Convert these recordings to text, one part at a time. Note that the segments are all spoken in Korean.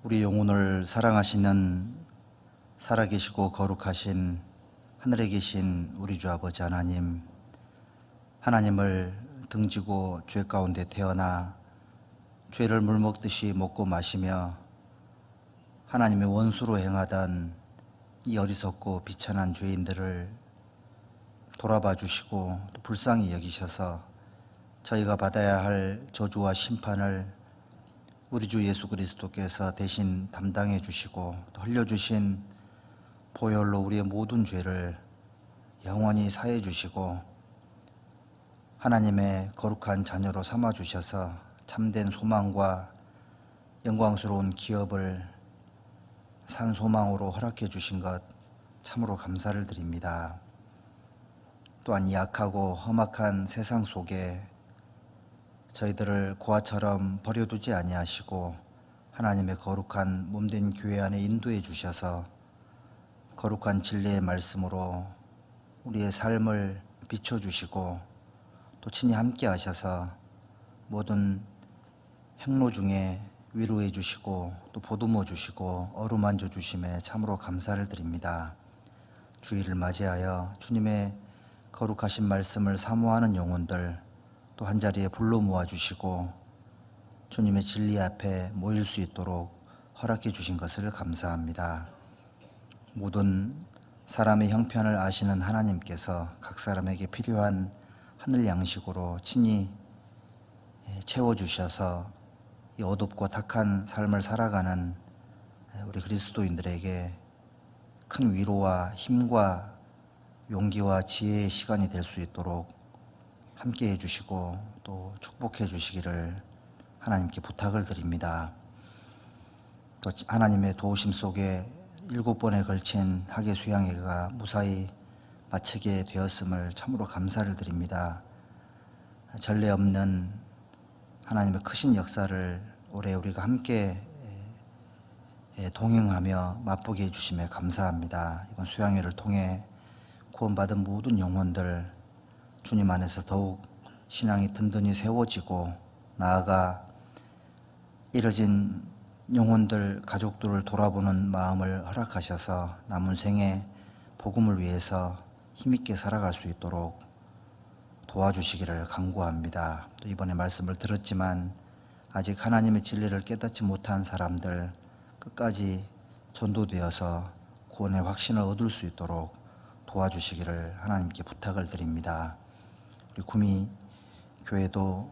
우리 영혼을 사랑하시는 살아계시고 거룩하신 하늘에 계신 우리 주 아버지 하나님, 하나님을 등지고 죄 가운데 태어나 죄를 물먹듯이 먹고 마시며 하나님의 원수로 행하던 이 어리석고 비천한 죄인들을 돌아봐 주시고 또 불쌍히 여기셔서 저희가 받아야 할 저주와 심판을 우리 주 예수 그리스도께서 대신 담당해 주시고 또 흘려주신 보혈로 우리의 모든 죄를 영원히 사해 주시고 하나님의 거룩한 자녀로 삼아 주셔서 참된 소망과 영광스러운 기업을 산 소망으로 허락해 주신 것 참으로 감사를 드립니다. 또한 약하고 험악한 세상 속에 저희들을 고아처럼 버려두지 아니하시고 하나님의 거룩한 몸된 교회 안에 인도해 주셔서 거룩한 진리의 말씀으로 우리의 삶을 비춰주시고 또 친히 함께 하셔서 모든 행로 중에 위로해 주시고 또 보듬어 주시고 어루만져 주심에 참으로 감사를 드립니다. 주일을 맞이하여 주님의 거룩하신 말씀을 사모하는 영혼들 또 한자리에 불러 모아주시고 주님의 진리 앞에 모일 수 있도록 허락해 주신 것을 감사합니다. 모든 사람의 형편을 아시는 하나님께서 각 사람에게 필요한 하늘 양식으로 친히 채워주셔서 이 어둡고 탁한 삶을 살아가는 우리 그리스도인들에게 큰 위로와 힘과 용기와 지혜의 시간이 될 수 있도록 함께 해주시고 또 축복해 주시기를 하나님께 부탁을 드립니다. 또 하나님의 도우심 속에 7번에 걸친 학예 수양회가 무사히 마치게 되었음을 참으로 감사를 드립니다. 전례 없는 하나님의 크신 역사를 올해 우리가 함께 동행하며 맛보게 해주심에 감사합니다. 이번 수양회를 통해 구원받은 모든 영혼들 주님 안에서 더욱 신앙이 든든히 세워지고 나아가 잃어진 영혼들, 가족들을 돌아보는 마음을 허락하셔서 남은 생에 복음을 위해서 힘있게 살아갈 수 있도록 도와주시기를 간구합니다. 또 이번에 말씀을 들었지만 아직 하나님의 진리를 깨닫지 못한 사람들 끝까지 전도되어서 구원의 확신을 얻을 수 있도록 도와주시기를 하나님께 부탁을 드립니다. 우리 구미 교회도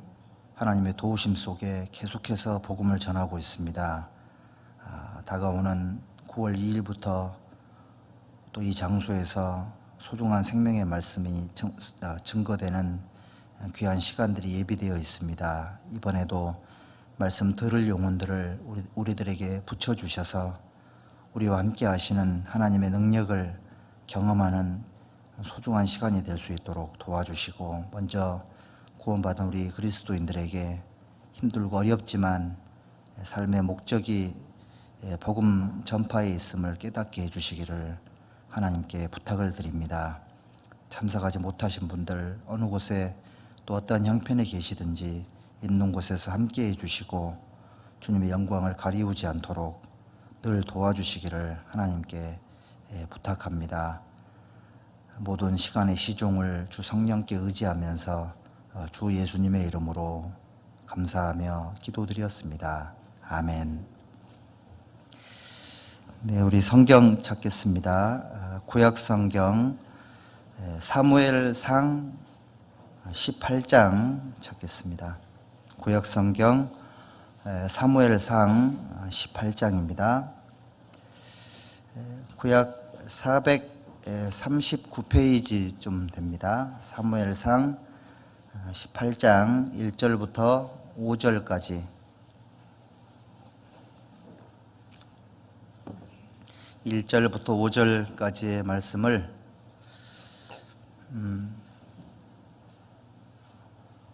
하나님의 도우심 속에 계속해서 복음을 전하고 있습니다. 다가오는 9월 2일부터 또 이 장소에서 소중한 생명의 말씀이 증거되는 귀한 시간들이 예비되어 있습니다. 이번에도 말씀 들을 영혼들을 우리들에게 붙여주셔서 우리와 함께 하시는 하나님의 능력을 경험하는 소중한 시간이 될 수 있도록 도와주시고 먼저 구원받은 우리 그리스도인들에게 힘들고 어렵지만 삶의 목적이 복음 전파에 있음을 깨닫게 해주시기를 하나님께 부탁을 드립니다. 참석하지 못하신 분들 어느 곳에 또 어떤 형편에 계시든지 있는 곳에서 함께 해주시고 주님의 영광을 가리우지 않도록 늘 도와주시기를 하나님께 부탁합니다. 모든 시간의 시종을 주 성령께 의지하면서 주 예수님의 이름으로 감사하며 기도드렸습니다. 아멘. 네, 우리 성경 찾겠습니다. 구약 성경 사무엘상 18장 찾겠습니다. 구약 성경 사무엘상 18장입니다. 구약 439페이지 좀 됩니다. 사무엘상 18장 1절부터 5절까지. 1절부터 5절까지의 말씀을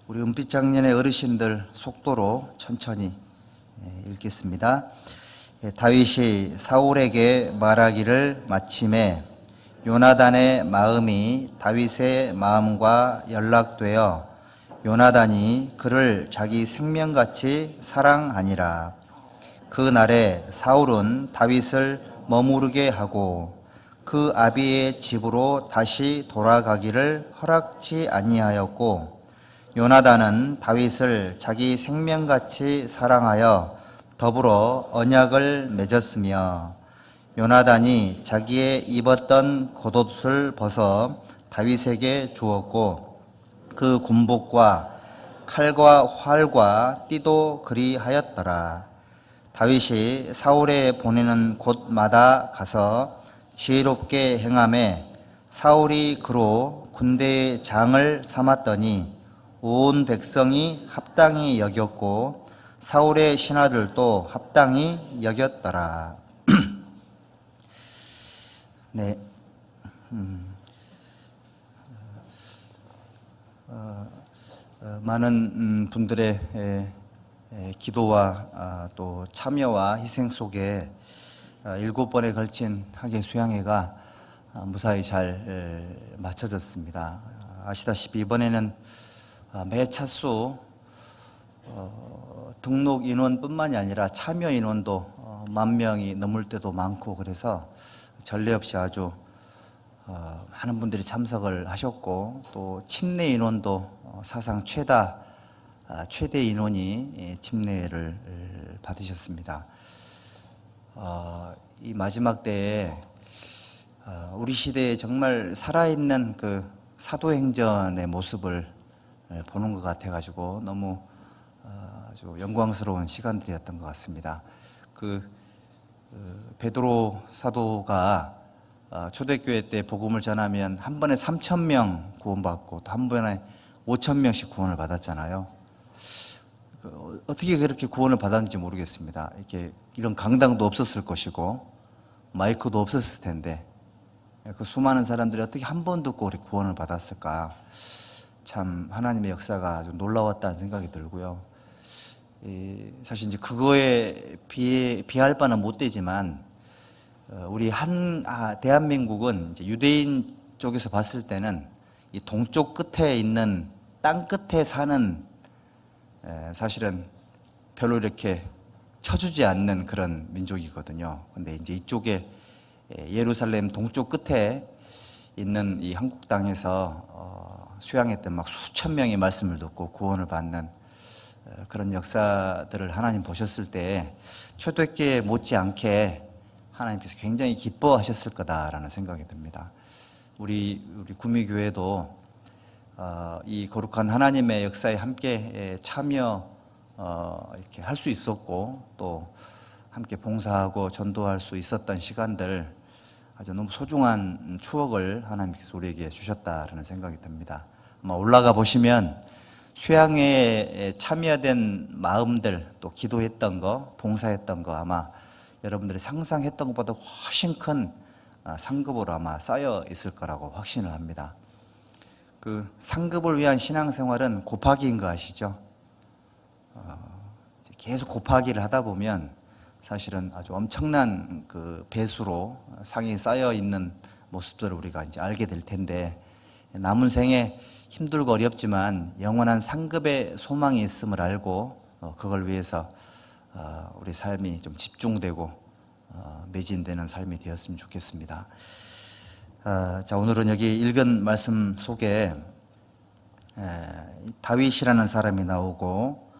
우리 은빛장년의 어르신들 속도로 천천히 읽겠습니다. 다윗이 사울에게 말하기를 마침에 요나단의 마음이 다윗의 마음과 연락되어 요나단이 그를 자기 생명같이 사랑하니라. 그 날에 사울은 다윗을 머무르게 하고 그 아비의 집으로 다시 돌아가기를 허락지 아니하였고, 요나단은 다윗을 자기 생명같이 사랑하여 더불어 언약을 맺었으며, 요나단이 자기의 입었던 겉옷을 벗어 다윗에게 주었고, 그 군복과 칼과 활과 띠도 그리하였더라. 다윗이 사울에 보내는 곳마다 가서 지혜롭게 행하매 사울이 그로 군대의 장을 삼았더니 온 백성이 합당히 여겼고 사울의 신하들도 합당히 여겼더라. 네. 많은 분들의 기도와 또 참여와 희생 속에 7번에 걸친 학예 수양회가 무사히 잘 마쳐졌습니다. 아시다시피 이번에는 매 차수 등록 인원뿐만이 아니라 참여 인원도 10,000명이 넘을 때도 많고, 그래서 전례 없이 아주 많은 분들이 참석을 하셨고, 또 침례 인원도 사상 최대 인원이 침례를 받으셨습니다. 이 마지막 때에 우리 시대에 정말 살아있는 그 사도행전의 모습을 보는 것 같아가지고 너무 아주 영광스러운 시간들이었던 것 같습니다. 베드로 사도가 초대교회 때 복음을 전하면 한 번에 3,000명 구원받고 또 한 번에 5,000명씩 구원을 받았잖아요. 어떻게 그렇게 구원을 받았는지 모르겠습니다. 이런 강당도 없었을 것이고 마이크도 없었을 텐데 그 수많은 사람들이 어떻게 한 번 듣고 우리 구원을 받았을까? 참 하나님의 역사가 아주 놀라웠다는 생각이 들고요. 사실 이제 그거에 비할 바는 못 되지만 우리 대한민국은 이제 유대인 쪽에서 봤을 때는 이 동쪽 끝에 있는 땅 끝에 사는 사실은 별로 이렇게 쳐주지 않는 그런 민족이거든요. 근데 이제 이쪽에 예루살렘 동쪽 끝에 있는 이 한국 땅에서 수양회 때 막 수천 명의 말씀을 듣고 구원을 받는 그런 역사들을 하나님 보셨을 때 초대교회 못지않게 하나님께서 굉장히 기뻐하셨을 거다라는 생각이 듭니다. 우리 구미교회도 이 거룩한 하나님의 역사에 함께 참여 이렇게 할 수 있었고 또 함께 봉사하고 전도할 수 있었던 시간들, 아주 너무 소중한 추억을 하나님께서 우리에게 주셨다라는 생각이 듭니다. 아마 올라가 보시면 수양회에 참여된 마음들, 또 기도했던 거, 봉사했던 거 아마 여러분들이 상상했던 것보다 훨씬 큰 상급으로 아마 쌓여 있을 거라고 확신을 합니다. 그 상급을 위한 신앙생활은 곱하기인 거 아시죠? 계속 곱하기를 하다 보면 사실은 아주 엄청난 그 배수로 상이 쌓여 있는 모습들을 우리가 이제 알게 될 텐데, 남은 생에 힘들고 어렵지만 영원한 상급의 소망이 있음을 알고 그걸 위해서 우리 삶이 좀 집중되고 매진되는 삶이 되었으면 좋겠습니다. 자, 오늘은 여기 읽은 말씀 속에 다윗이라는 사람이 나오고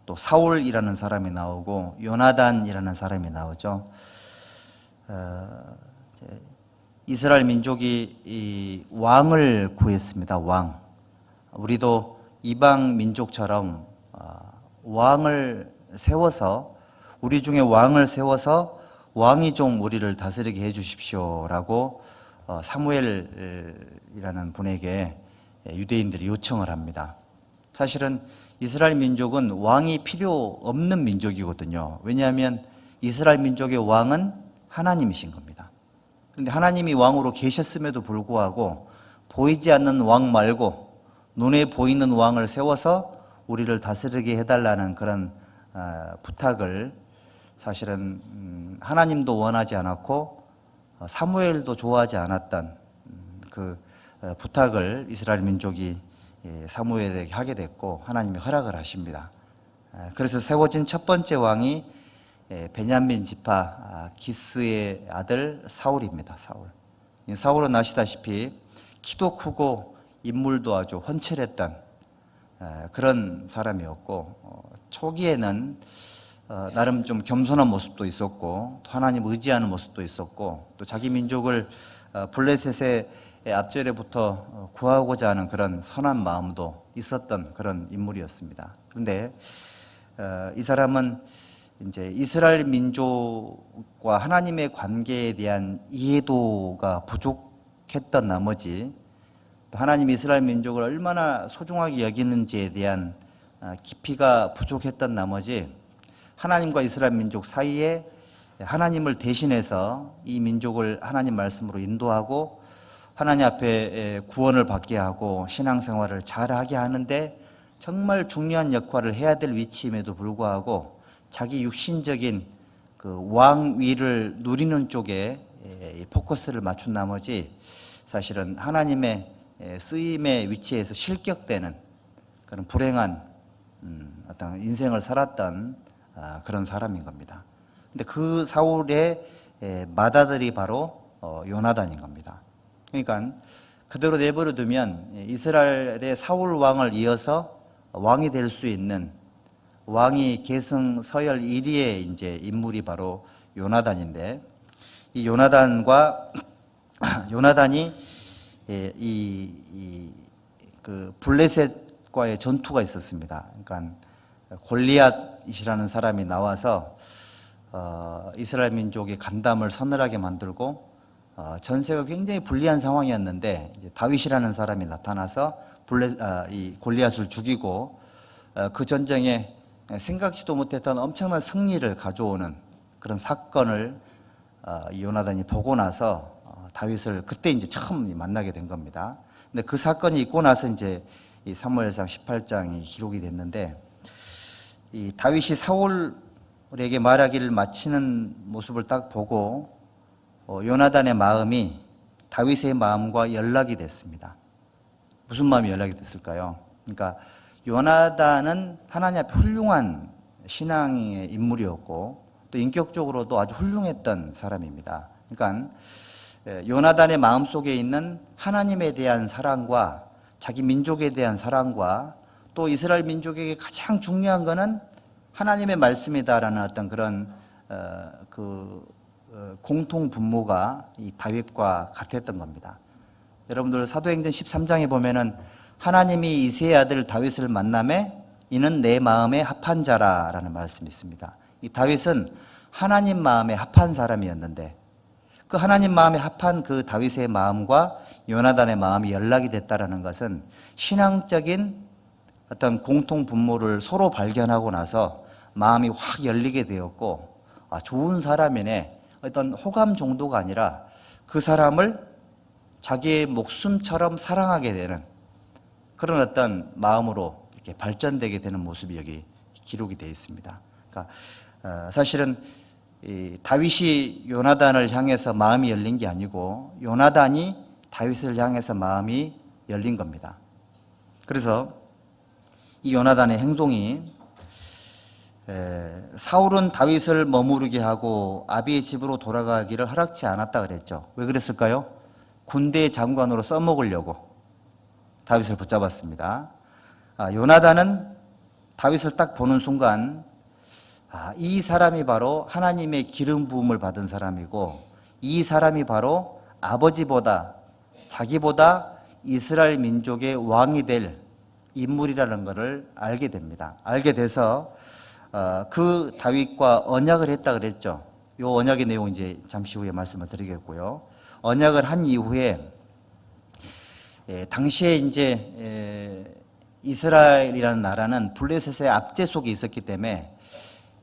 또 사울이라는 사람이 나오고 요나단이라는 사람이 나오죠. 이스라엘 민족이 이 왕을 구했습니다. 왕. 우리도 이방 민족처럼 왕을 세워서, 우리 중에 왕을 세워서 왕이 좀 우리를 다스리게 해 주십시오라고 사무엘이라는 분에게 유대인들이 요청을 합니다. 사실은 이스라엘 민족은 왕이 필요 없는 민족이거든요. 왜냐하면 이스라엘 민족의 왕은 하나님이신 겁니다. 그런데 하나님이 왕으로 계셨음에도 불구하고 보이지 않는 왕 말고 눈에 보이는 왕을 세워서 우리를 다스리게 해달라는 그런 부탁을 사실은 하나님도 원하지 않았고 사무엘도 좋아하지 않았던 그 부탁을 이스라엘 민족이 사무엘에게 하게 됐고 하나님이 허락을 하십니다. 그래서 세워진 첫 번째 왕이 베냐민 지파 기스의 아들 사울입니다. 사울은 아시다시피 키도 크고 인물도 아주 훤칠했던 그런 사람이었고, 초기에는 나름 좀 겸손한 모습도 있었고, 또 하나님 의지하는 모습도 있었고, 또 자기 민족을 블레셋의 앞절에부터 구하고자 하는 그런 선한 마음도 있었던 그런 인물이었습니다. 그런데 이 사람은 이제 이스라엘 민족과 하나님의 관계에 대한 이해도가 부족했던 나머지, 또 하나님이 이스라엘 민족을 얼마나 소중하게 여기는지에 대한 깊이가 부족했던 나머지, 하나님과 이스라엘 민족 사이에 하나님을 대신해서 이 민족을 하나님 말씀으로 인도하고 하나님 앞에 구원을 받게 하고 신앙생활을 잘하게 하는데 정말 중요한 역할을 해야 될 위치임에도 불구하고 자기 육신적인 그 왕위를 누리는 쪽에 포커스를 맞춘 나머지 사실은 하나님의 쓰임의 위치에서 실격되는 그런 불행한 어떤 인생을 살았던 그런 사람인 겁니다. 근데 그 사울의 맏아들이 바로 요나단인 겁니다. 그러니까 그대로 내버려 두면 이스라엘의 사울 왕을 이어서 왕이 될 수 있는 왕이 계승 서열 1위의 이제 인물이 바로 요나단인데, 이 요나단이 그 블레셋과의 전투가 있었습니다. 그러니까 골리앗이라는 사람이 나와서 이스라엘 민족의 간담을 서늘하게 만들고 전세가 굉장히 불리한 상황이었는데, 이제 다윗이라는 사람이 나타나서 이 골리앗을 죽이고 그 전쟁에 생각지도 못했던 엄청난 승리를 가져오는 그런 사건을 요나단이 보고 나서 다윗을 그때 이제 처음 만나게 된 겁니다. 근데 그 사건이 있고 나서 이제 이 사무엘상 18장이 기록이 됐는데, 이 다윗이 사울에게 말하기를 마치는 모습을 딱 보고 요나단의 마음이 다윗의 마음과 연락이 됐습니다. 무슨 마음이 연락이 됐을까요? 그러니까 요나단은 하나님 앞에 훌륭한 신앙의 인물이었고 또 인격적으로도 아주 훌륭했던 사람입니다. 그러니까 요나단의 마음속에 있는 하나님에 대한 사랑과 자기 민족에 대한 사랑과 또 이스라엘 민족에게 가장 중요한 것은 하나님의 말씀이다라는 어떤 그런 공통 분모가 이 다윗과 같았던 겁니다. 여러분들 사도행전 13장에 보면은 하나님이 이새의 아들 다윗을 만남에 이는 내 마음에 합한 자라라는 말씀이 있습니다. 이 다윗은 하나님 마음에 합한 사람이었는데 그 하나님 마음에 합한 그 다윗의 마음과 요나단의 마음이 연락이 됐다라는 것은 신앙적인 어떤 공통 분모를 서로 발견하고 나서 마음이 확 열리게 되었고, 좋은 사람이네, 어떤 호감 정도가 아니라 그 사람을 자기의 목숨처럼 사랑하게 되는 그런 어떤 마음으로 이렇게 발전되게 되는 모습이 여기 기록이 되어 있습니다. 그러니까 사실은 이 다윗이 요나단을 향해서 마음이 열린 게 아니고 요나단이 다윗을 향해서 마음이 열린 겁니다. 그래서 이 요나단의 행동이 사울은 다윗을 머무르게 하고 아비의 집으로 돌아가기를 허락치 않았다 그랬죠. 왜 그랬을까요? 군대의 장관으로 써먹으려고 다윗을 붙잡았습니다. 요나단은 다윗을 딱 보는 순간 이 사람이 바로 하나님의 기름 부음을 받은 사람이고 이 사람이 바로 아버지보다 자기보다 이스라엘 민족의 왕이 될 인물이라는 것을 알게 됩니다. 알게 돼서 그 다윗과 언약을 했다 그랬죠. 이 언약의 내용 이제 잠시 후에 말씀을 드리겠고요. 언약을 한 이후에 당시에 이제 이스라엘이라는 나라는 블레셋의 압제 속에 있었기 때문에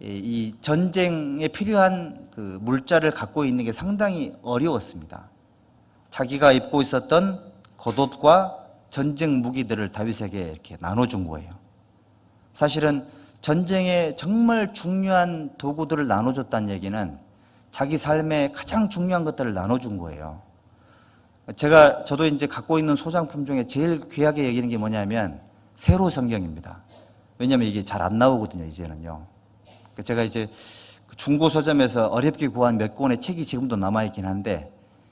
이 전쟁에 필요한 그 물자를 갖고 있는 게 상당히 어려웠습니다. 자기가 입고 있었던 겉옷과 전쟁 무기들을 다윗에게 이렇게 나눠준 거예요. 사실은 전쟁에 정말 중요한 도구들을 나눠줬다는 얘기는 자기 삶에 가장 중요한 것들을 나눠준 거예요. 저도 이제 갖고 있는 소장품 중에 제일 귀하게 여기는 게 뭐냐면 세로 성경입니다. 왜냐하면 이게 잘 안 나오거든요, 이제는요. 제가 이제 그 중고 서점에서 어렵게 구한 몇 권의 책이 지금도 남아있긴 한데,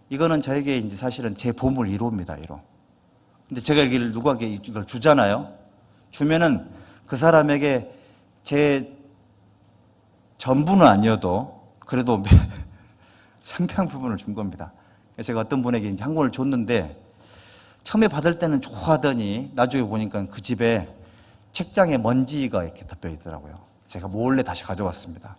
이거는 저에게 이제 사실은 제 보물 1호입니다, 1호. 근데 제가 이걸 누구에게 이걸 주잖아요. 주면은 그 사람에게 제 전부는 아니어도 그래도 상당 부분을 준 겁니다. 제가 어떤 분에게 이제 한 권을 줬는데, 처음에 받을 때는 좋아하더니 나중에 보니까 그 집에 책장에 먼지가 이렇게 덮여 있더라고요. 제가 몰래 다시 가져왔습니다.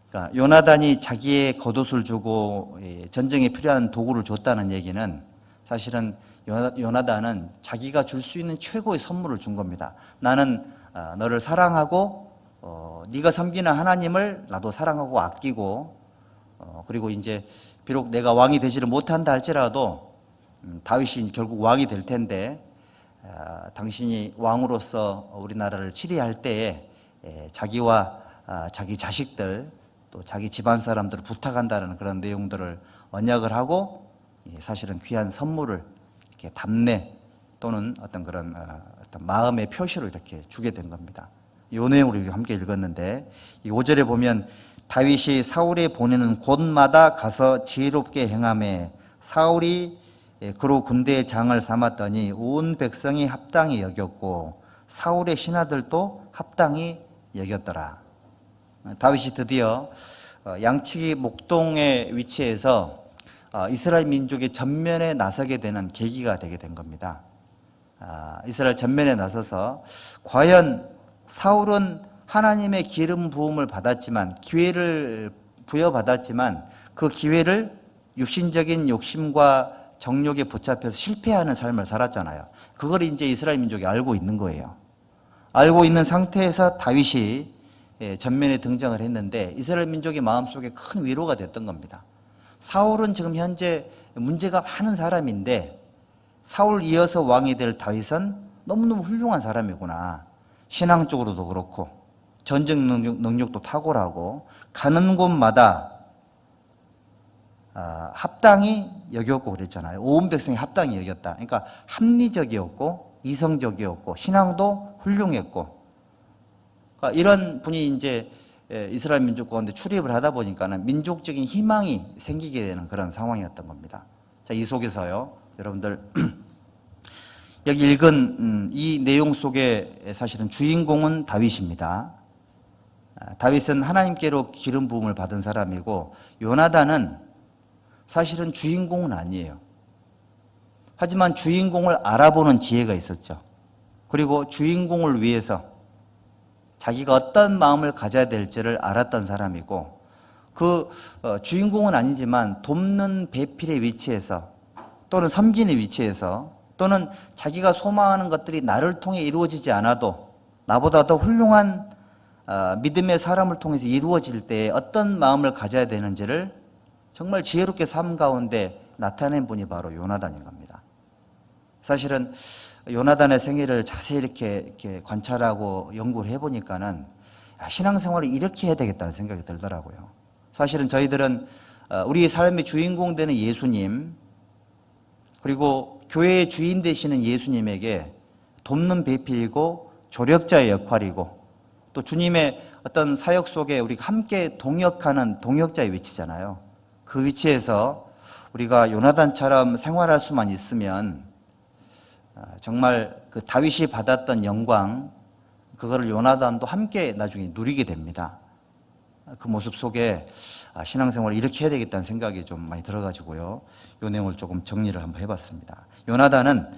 그러니까 요나단이 자기의 겉옷을 주고 전쟁에 필요한 도구를 줬다는 얘기는, 사실은 요나단은 자기가 줄 수 있는 최고의 선물을 준 겁니다. 나는 너를 사랑하고 네가 섬기는 하나님을 나도 사랑하고 아끼고, 그리고 이제 비록 내가 왕이 되지를 못한다 할지라도 다윗이 결국 왕이 될 텐데, 당신이 왕으로서 우리나라를 치리할 때에 자기와 자기 자식들 또 자기 집안 사람들을 부탁한다는 그런 내용들을 언약을 하고, 사실은 귀한 선물을 이렇게 답례 또는 어떤 그런 어떤 마음의 표시로 이렇게 주게 된 겁니다. 이 내용을 함께 읽었는데, 이 5절에 보면 다윗이 사울이 보내는 곳마다 가서 지혜롭게 행하매 사울이 그로 군대의 장을 삼았더니 온 백성이 합당히 여겼고 사울의 신하들도 합당히 여겼더라. 다윗이 드디어 양치기 목동의 위치에서 이스라엘 민족의 전면에 나서게 되는 계기가 되게 된 겁니다. 이스라엘 전면에 나서서 과연 사울은 하나님의 기름 부음을 받았지만, 기회를 부여받았지만 그 기회를 육신적인 욕심과 정욕에 붙잡혀서 실패하는 삶을 살았잖아요. 그걸 이제 이스라엘 민족이 알고 있는 거예요. 알고 있는 상태에서 다윗이 전면에 등장을 했는데, 이스라엘 민족의 마음속에 큰 위로가 됐던 겁니다. 사울은 지금 현재 문제가 많은 사람인데 사울 이어서 왕이 될 다윗은 너무너무 훌륭한 사람이구나. 신앙적으로도 그렇고 전쟁 능력도 탁월하고 가는 곳마다 합당히 여겼고 그랬잖아요. 온 백성이 합당히 여겼다. 그러니까 합리적이었고 이성적이었고 신앙도 훌륭했고, 그러니까 이런 분이 이제 이스라엘 민족 가운데 출입을 하다 보니까는 민족적인 희망이 생기게 되는 그런 상황이었던 겁니다. 자, 이 속에서요, 여러분들 여기 읽은 이 내용 속에 사실은 주인공은 다윗입니다. 다윗은 하나님께로 기름 부음을 받은 사람이고, 요나단은 사실은 주인공은 아니에요. 하지만 주인공을 알아보는 지혜가 있었죠. 그리고 주인공을 위해서 자기가 어떤 마음을 가져야 될지를 알았던 사람이고, 그 주인공은 아니지만 돕는 배필의 위치에서 또는 섬기는 위치에서 또는 자기가 소망하는 것들이 나를 통해 이루어지지 않아도 나보다 더 훌륭한 믿음의 사람을 통해서 이루어질 때 어떤 마음을 가져야 되는지를 정말 지혜롭게 삶 가운데 나타낸 분이 바로 요나단인 겁니다. 사실은 요나단의 생애를 자세히 이렇게 관찰하고 연구를 해보니까는 신앙생활을 이렇게 해야 되겠다는 생각이 들더라고요. 사실은 저희들은 우리 삶의 주인공 되는 예수님, 그리고 교회의 주인 되시는 예수님에게 돕는 배필이고 조력자의 역할이고, 또 주님의 어떤 사역 속에 우리가 함께 동역하는 동역자의 위치잖아요. 그 위치에서 우리가 요나단처럼 생활할 수만 있으면 정말 그 다윗이 받았던 영광, 그거를 요나단도 함께 나중에 누리게 됩니다. 그 모습 속에 신앙생활을 이렇게 해야 되겠다는 생각이 좀 많이 들어가지고요, 이 내용을 조금 정리를 한번 해봤습니다. 요나단은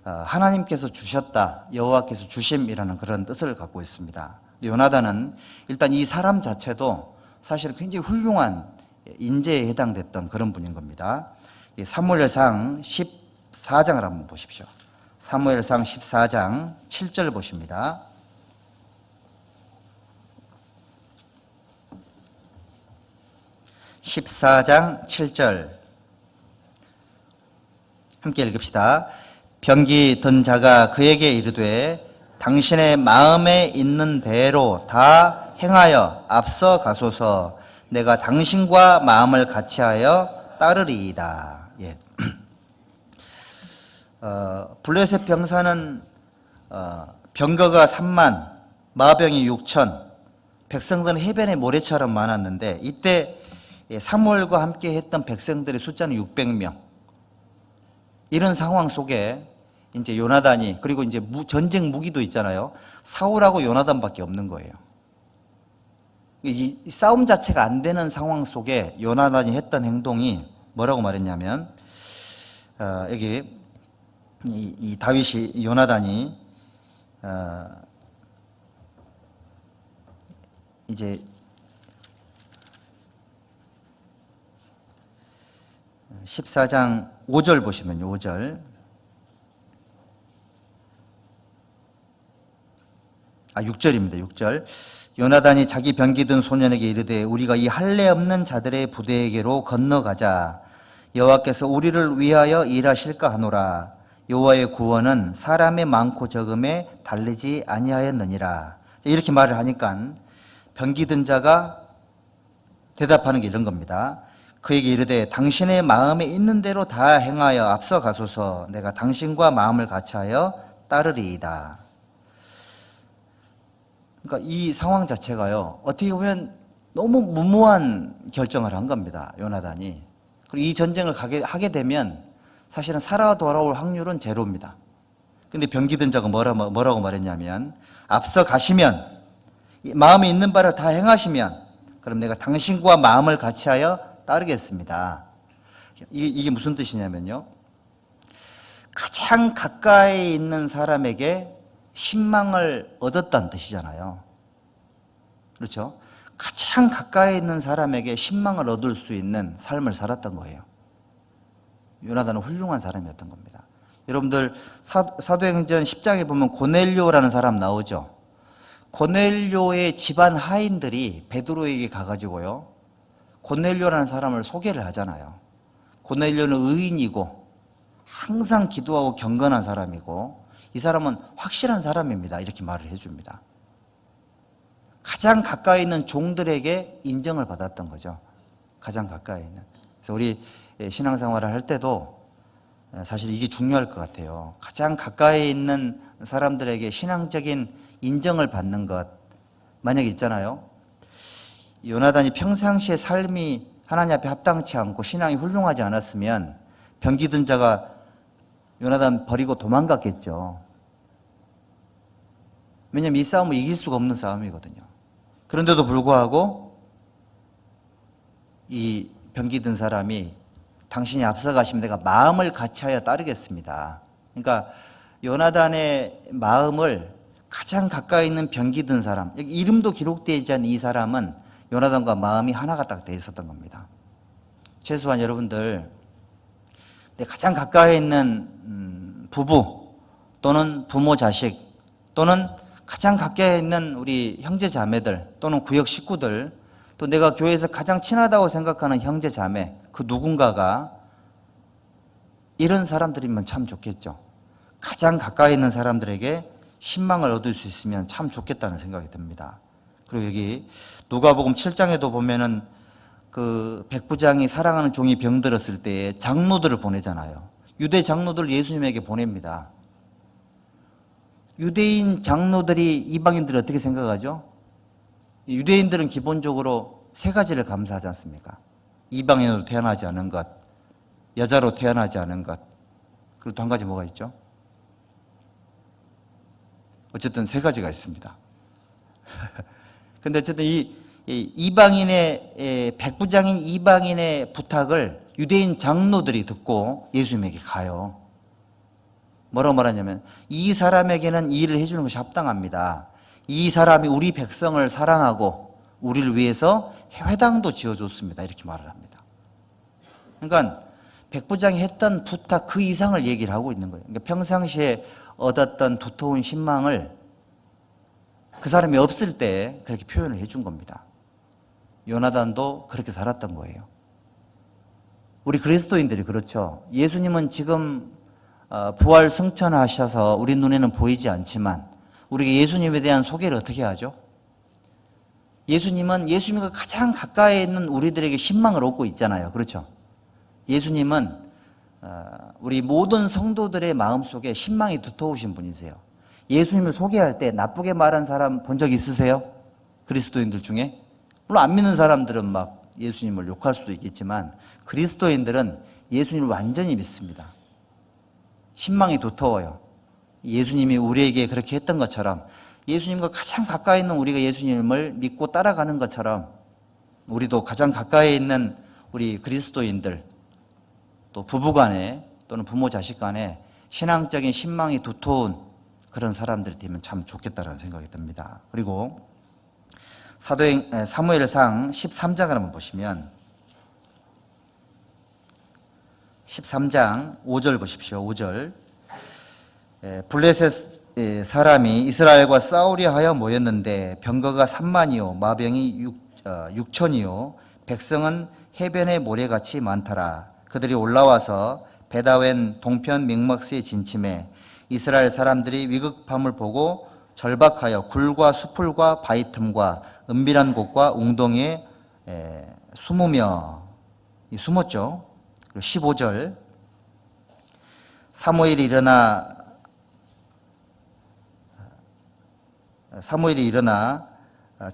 하나님께서 주셨다, 여호와께서 주심이라는 그런 뜻을 갖고 있습니다. 요나단은 일단 이 사람 자체도 사실 굉장히 훌륭한 인재에 해당됐던 그런 분인 겁니다. 사무엘상 14장을 한번 보십시오. 사무엘상 14장 7절 보십니다. (14장 7절) 함께 읽읍시다. 병기 든 자가 그에게 이르되 당신의 마음에 있는 대로 다 행하여 앞서 가소서. 내가 당신과 마음을 같이하여 따르리이다. 예. 블레셋 병사는 병거가 3만, 마병이 6천, 백성들은 해변의 모래처럼 많았는데 이때 사무엘과 함께 했던 백성들의 숫자는 600명. 이런 상황 속에 이제 요나단이, 그리고 이제 전쟁 무기도 있잖아요. 사울하고 요나단밖에 없는 거예요. 이 싸움 자체가 안 되는 상황 속에 요나단이 했던 행동이 뭐라고 말했냐면, 여기 이 다윗이, 요나단이 이제 14장 5절 보시면요, 5절. 6절입니다. 6절. 요나단이 자기 병기 든 소년에게 이르되 우리가 이 할례 없는 자들의 부대에게로 건너가자. 여호와께서 우리를 위하여 일하실까 하노라. 여호와의 구원은 사람의 많고 적음에 달리지 아니하였느니라. 이렇게 말을 하니까 병기 든 자가 대답하는 게 이런 겁니다. 그에게 이르되 당신의 마음에 있는 대로 다 행하여 앞서 가소서. 내가 당신과 마음을 같이하여 따르리이다. 그러니까 이 상황 자체가요, 어떻게 보면 너무 무모한 결정을 한 겁니다, 요나단이. 그리고 이 전쟁을 하게 되면 사실은 살아 돌아올 확률은 제로입니다. 근데 병기든 자가 뭐라고 말했냐면, 앞서 가시면, 마음에 있는 바를 다 행하시면 그럼 내가 당신과 마음을 같이하여 따르겠습니다. 이게 무슨 뜻이냐면요, 가장 가까이 있는 사람에게 신망을 얻었다는 뜻이잖아요. 그렇죠? 가장 가까이 있는 사람에게 신망을 얻을 수 있는 삶을 살았던 거예요. 요나단은 훌륭한 사람이었던 겁니다. 여러분들 사도행전 10장에 보면 고넬료라는 사람 나오죠. 고넬료의 집안 하인들이 베드로에게 가가지고요, 고넬료라는 사람을 소개를 하잖아요. 고넬료는 의인이고 항상 기도하고 경건한 사람이고 이 사람은 확실한 사람입니다. 이렇게 말을 해줍니다. 가장 가까이 있는 종들에게 인정을 받았던 거죠. 가장 가까이 있는. 그래서 우리 신앙생활을 할 때도 사실 이게 중요할 것 같아요. 가장 가까이 있는 사람들에게 신앙적인 인정을 받는 것. 만약에 있잖아요, 요나단이 평상시의 삶이 하나님 앞에 합당치 않고 신앙이 훌륭하지 않았으면 병기든 자가 요나단 버리고 도망갔겠죠. 왜냐하면 이 싸움은 이길 수가 없는 싸움이거든요. 그런데도 불구하고 이 병기든 사람이 당신이 앞서가시면 내가 마음을 같이하여 따르겠습니다. 그러니까 요나단의 마음을 가장 가까이 있는 병기든 사람, 여기 이름도 기록되지 않은 이 사람은 요나단과 마음이 하나가 딱 돼 있었던 겁니다. 최소한 여러분들 가장 가까이 있는 부부 또는 부모 자식 또는 가장 가까이 있는 우리 형제 자매들 또는 구역 식구들 또 내가 교회에서 가장 친하다고 생각하는 형제 자매, 그 누군가가 이런 사람들이면 참 좋겠죠. 가장 가까이 있는 사람들에게 신망을 얻을 수 있으면 참 좋겠다는 생각이 듭니다. 그리고 여기 누가복음 7장에도 보면은 그 백부장이 사랑하는 종이 병들었을 때 장로들을 보내잖아요. 유대 장로들 예수님에게 보냅니다. 유대인 장로들이 이방인들을 어떻게 생각하죠? 유대인들은 기본적으로 세 가지를 감사하지 않습니까? 이방인으로 태어나지 않은 것, 여자로 태어나지 않은 것, 그리고 또 한 가지 뭐가 있죠? 어쨌든 세 가지가 있습니다. 근데 어쨌든 이 이방인의 백부장인 이방인의 부탁을 유대인 장로들이 듣고 예수님에게 가요. 뭐라고 말하냐면 이 사람에게는 이 일을 해주는 것이 합당합니다. 이 사람이 우리 백성을 사랑하고 우리를 위해서 회당도 지어줬습니다. 이렇게 말을 합니다. 그러니까 백부장이 했던 부탁 그 이상을 얘기를 하고 있는 거예요. 그러니까 평상시에 얻었던 두터운 신망을 그 사람이 없을 때 그렇게 표현을 해준 겁니다. 요나단도 그렇게 살았던 거예요. 우리 그리스도인들이 그렇죠. 예수님은 지금 부활 승천하셔서 우리 눈에는 보이지 않지만 우리가 예수님에 대한 소개를 어떻게 하죠? 예수님과 가장 가까이 있는 우리들에게 신망을 얻고 있잖아요. 그렇죠? 예수님은 우리 모든 성도들의 마음속에 신망이 두터우신 분이세요. 예수님을 소개할 때 나쁘게 말한 사람 본 적 있으세요? 그리스도인들 중에? 물론 안 믿는 사람들은 막 예수님을 욕할 수도 있겠지만 그리스도인들은 예수님을 완전히 믿습니다. 신망이 두터워요. 예수님이 우리에게 그렇게 했던 것처럼 예수님과 가장 가까이 있는 우리가 예수님을 믿고 따라가는 것처럼 우리도 가장 가까이 있는 우리 그리스도인들 또 부부간에 또는 부모 자식 간에 신앙적인 신망이 두터운 그런 사람들이 되면 참 좋겠다는 생각이 듭니다. 그리고 사무엘상 13장을 한번 보시면 13장 5절 보십시오. 5절 블레셋 사람이 이스라엘과 싸우려 하여 모였는데 병거가 3만이요 마병이 6천이요 백성은 해변의 모래같이 많더라. 그들이 올라와서 베다웬 동편 믹막스에 진침해 이스라엘 사람들이 위급함을 보고 절박하여 굴과 수풀과 바위 틈과 은밀한 곳과 웅덩이에 숨었죠. 그리고 15절 사무엘이 일어나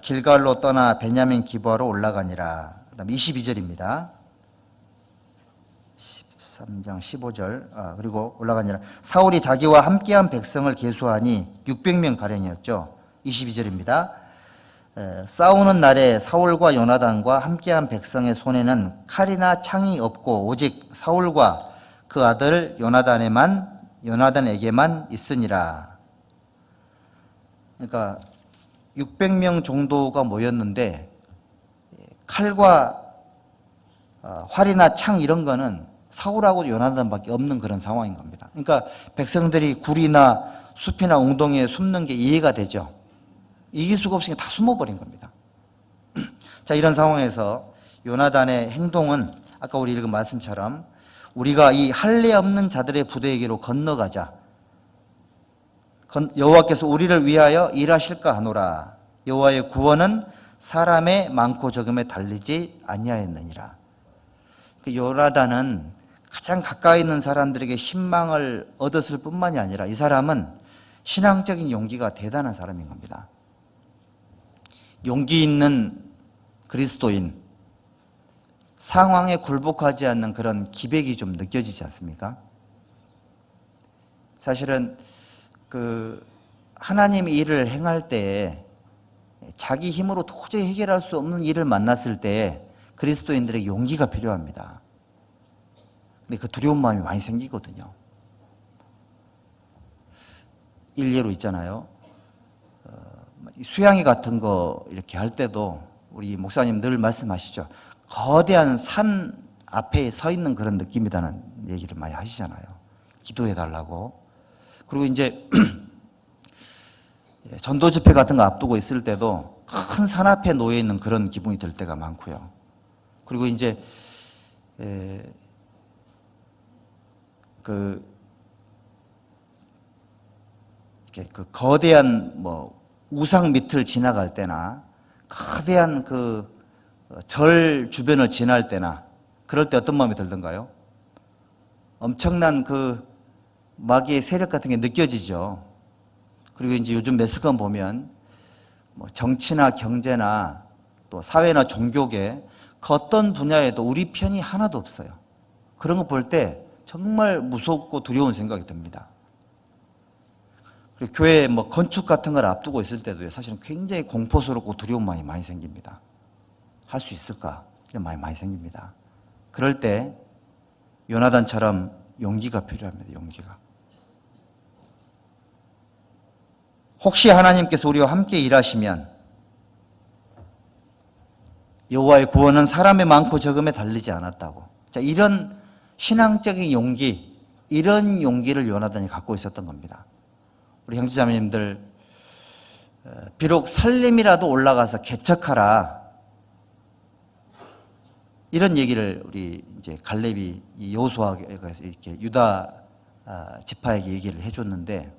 길갈로 떠나 베냐민 기브아로 올라가니라. 그다음 22절입니다. 13장 15절 그리고 올라가니라. 사울이 자기와 함께한 백성을 계수하니 600명 가량이었죠. 22절입니다. 싸우는 날에 사울과 요나단과 함께한 백성의 손에는 칼이나 창이 없고 오직 사울과 그 아들 요나단에게만 있으니라. 그러니까 600명 정도가 모였는데 칼과 활이나 창 이런 거는 사울하고 요나단밖에 없는 그런 상황인 겁니다. 그러니까 백성들이 굴이나 숲이나 웅덩이에 숨는 게 이해가 되죠. 이길 수가 없으니까 다 숨어버린 겁니다. 자, 이런 상황에서 요나단의 행동은 아까 우리 읽은 말씀처럼 우리가 이 할례 없는 자들의 부대에게로 건너가자. 여호와께서 우리를 위하여 일하실까 하노라. 여호와의 구원은 사람의 많고 적음에 달리지 아니하였느니라. 그 요나단은 가장 가까이 있는 사람들에게 신망을 얻었을 뿐만이 아니라 이 사람은 신앙적인 용기가 대단한 사람인 겁니다. 용기 있는 그리스도인, 상황에 굴복하지 않는 그런 기백이 좀 느껴지지 않습니까? 사실은 하나님이 일을 행할 때 자기 힘으로 도저히 해결할 수 없는 일을 만났을 때 그리스도인들에게 용기가 필요합니다. 근데 그 두려운 마음이 많이 생기거든요. 일례로 있잖아요. 수양회 같은 거 이렇게 할 때도 우리 목사님 늘 말씀하시죠. 거대한 산 앞에 서 있는 그런 느낌이라는 얘기를 많이 하시잖아요. 기도해 달라고. 그리고 이제 전도 집회 같은 거 앞두고 있을 때도 큰 산 앞에 놓여 있는 그런 기분이 들 때가 많고요. 그리고 이제 그 거대한 우상 밑을 지나갈 때나 거대한 절 주변을 지날 때나 그럴 때 어떤 마음이 들던가요? 엄청난 마귀의 세력 같은 게 느껴지죠. 그리고 이제 요즘 매스컴 보면 정치나 경제나 또 사회나 종교계 그 어떤 분야에도 우리 편이 하나도 없어요. 그런 거 볼 때 정말 무섭고 두려운 생각이 듭니다. 그리고 교회 건축 같은 걸 앞두고 있을 때도 사실은 굉장히 공포스럽고 두려운 마음이 많이 생깁니다. 할 수 있을까? 이런 마음이 많이 생깁니다. 그럴 때 요나단처럼 용기가 필요합니다. 용기가. 혹시 하나님께서 우리와 함께 일하시면 여호와의 구원은 사람의 많고 적음에 달리지 않았다고. 자, 이런 신앙적인 용기, 이런 용기를 요나단이 갖고 있었던 겁니다. 우리 형제자매님들, 비록 살림이라도 올라가서 개척하라. 이런 얘기를 우리 이제 갈렙이 여호수아가 이렇게 유다 지파에게 얘기를 해줬는데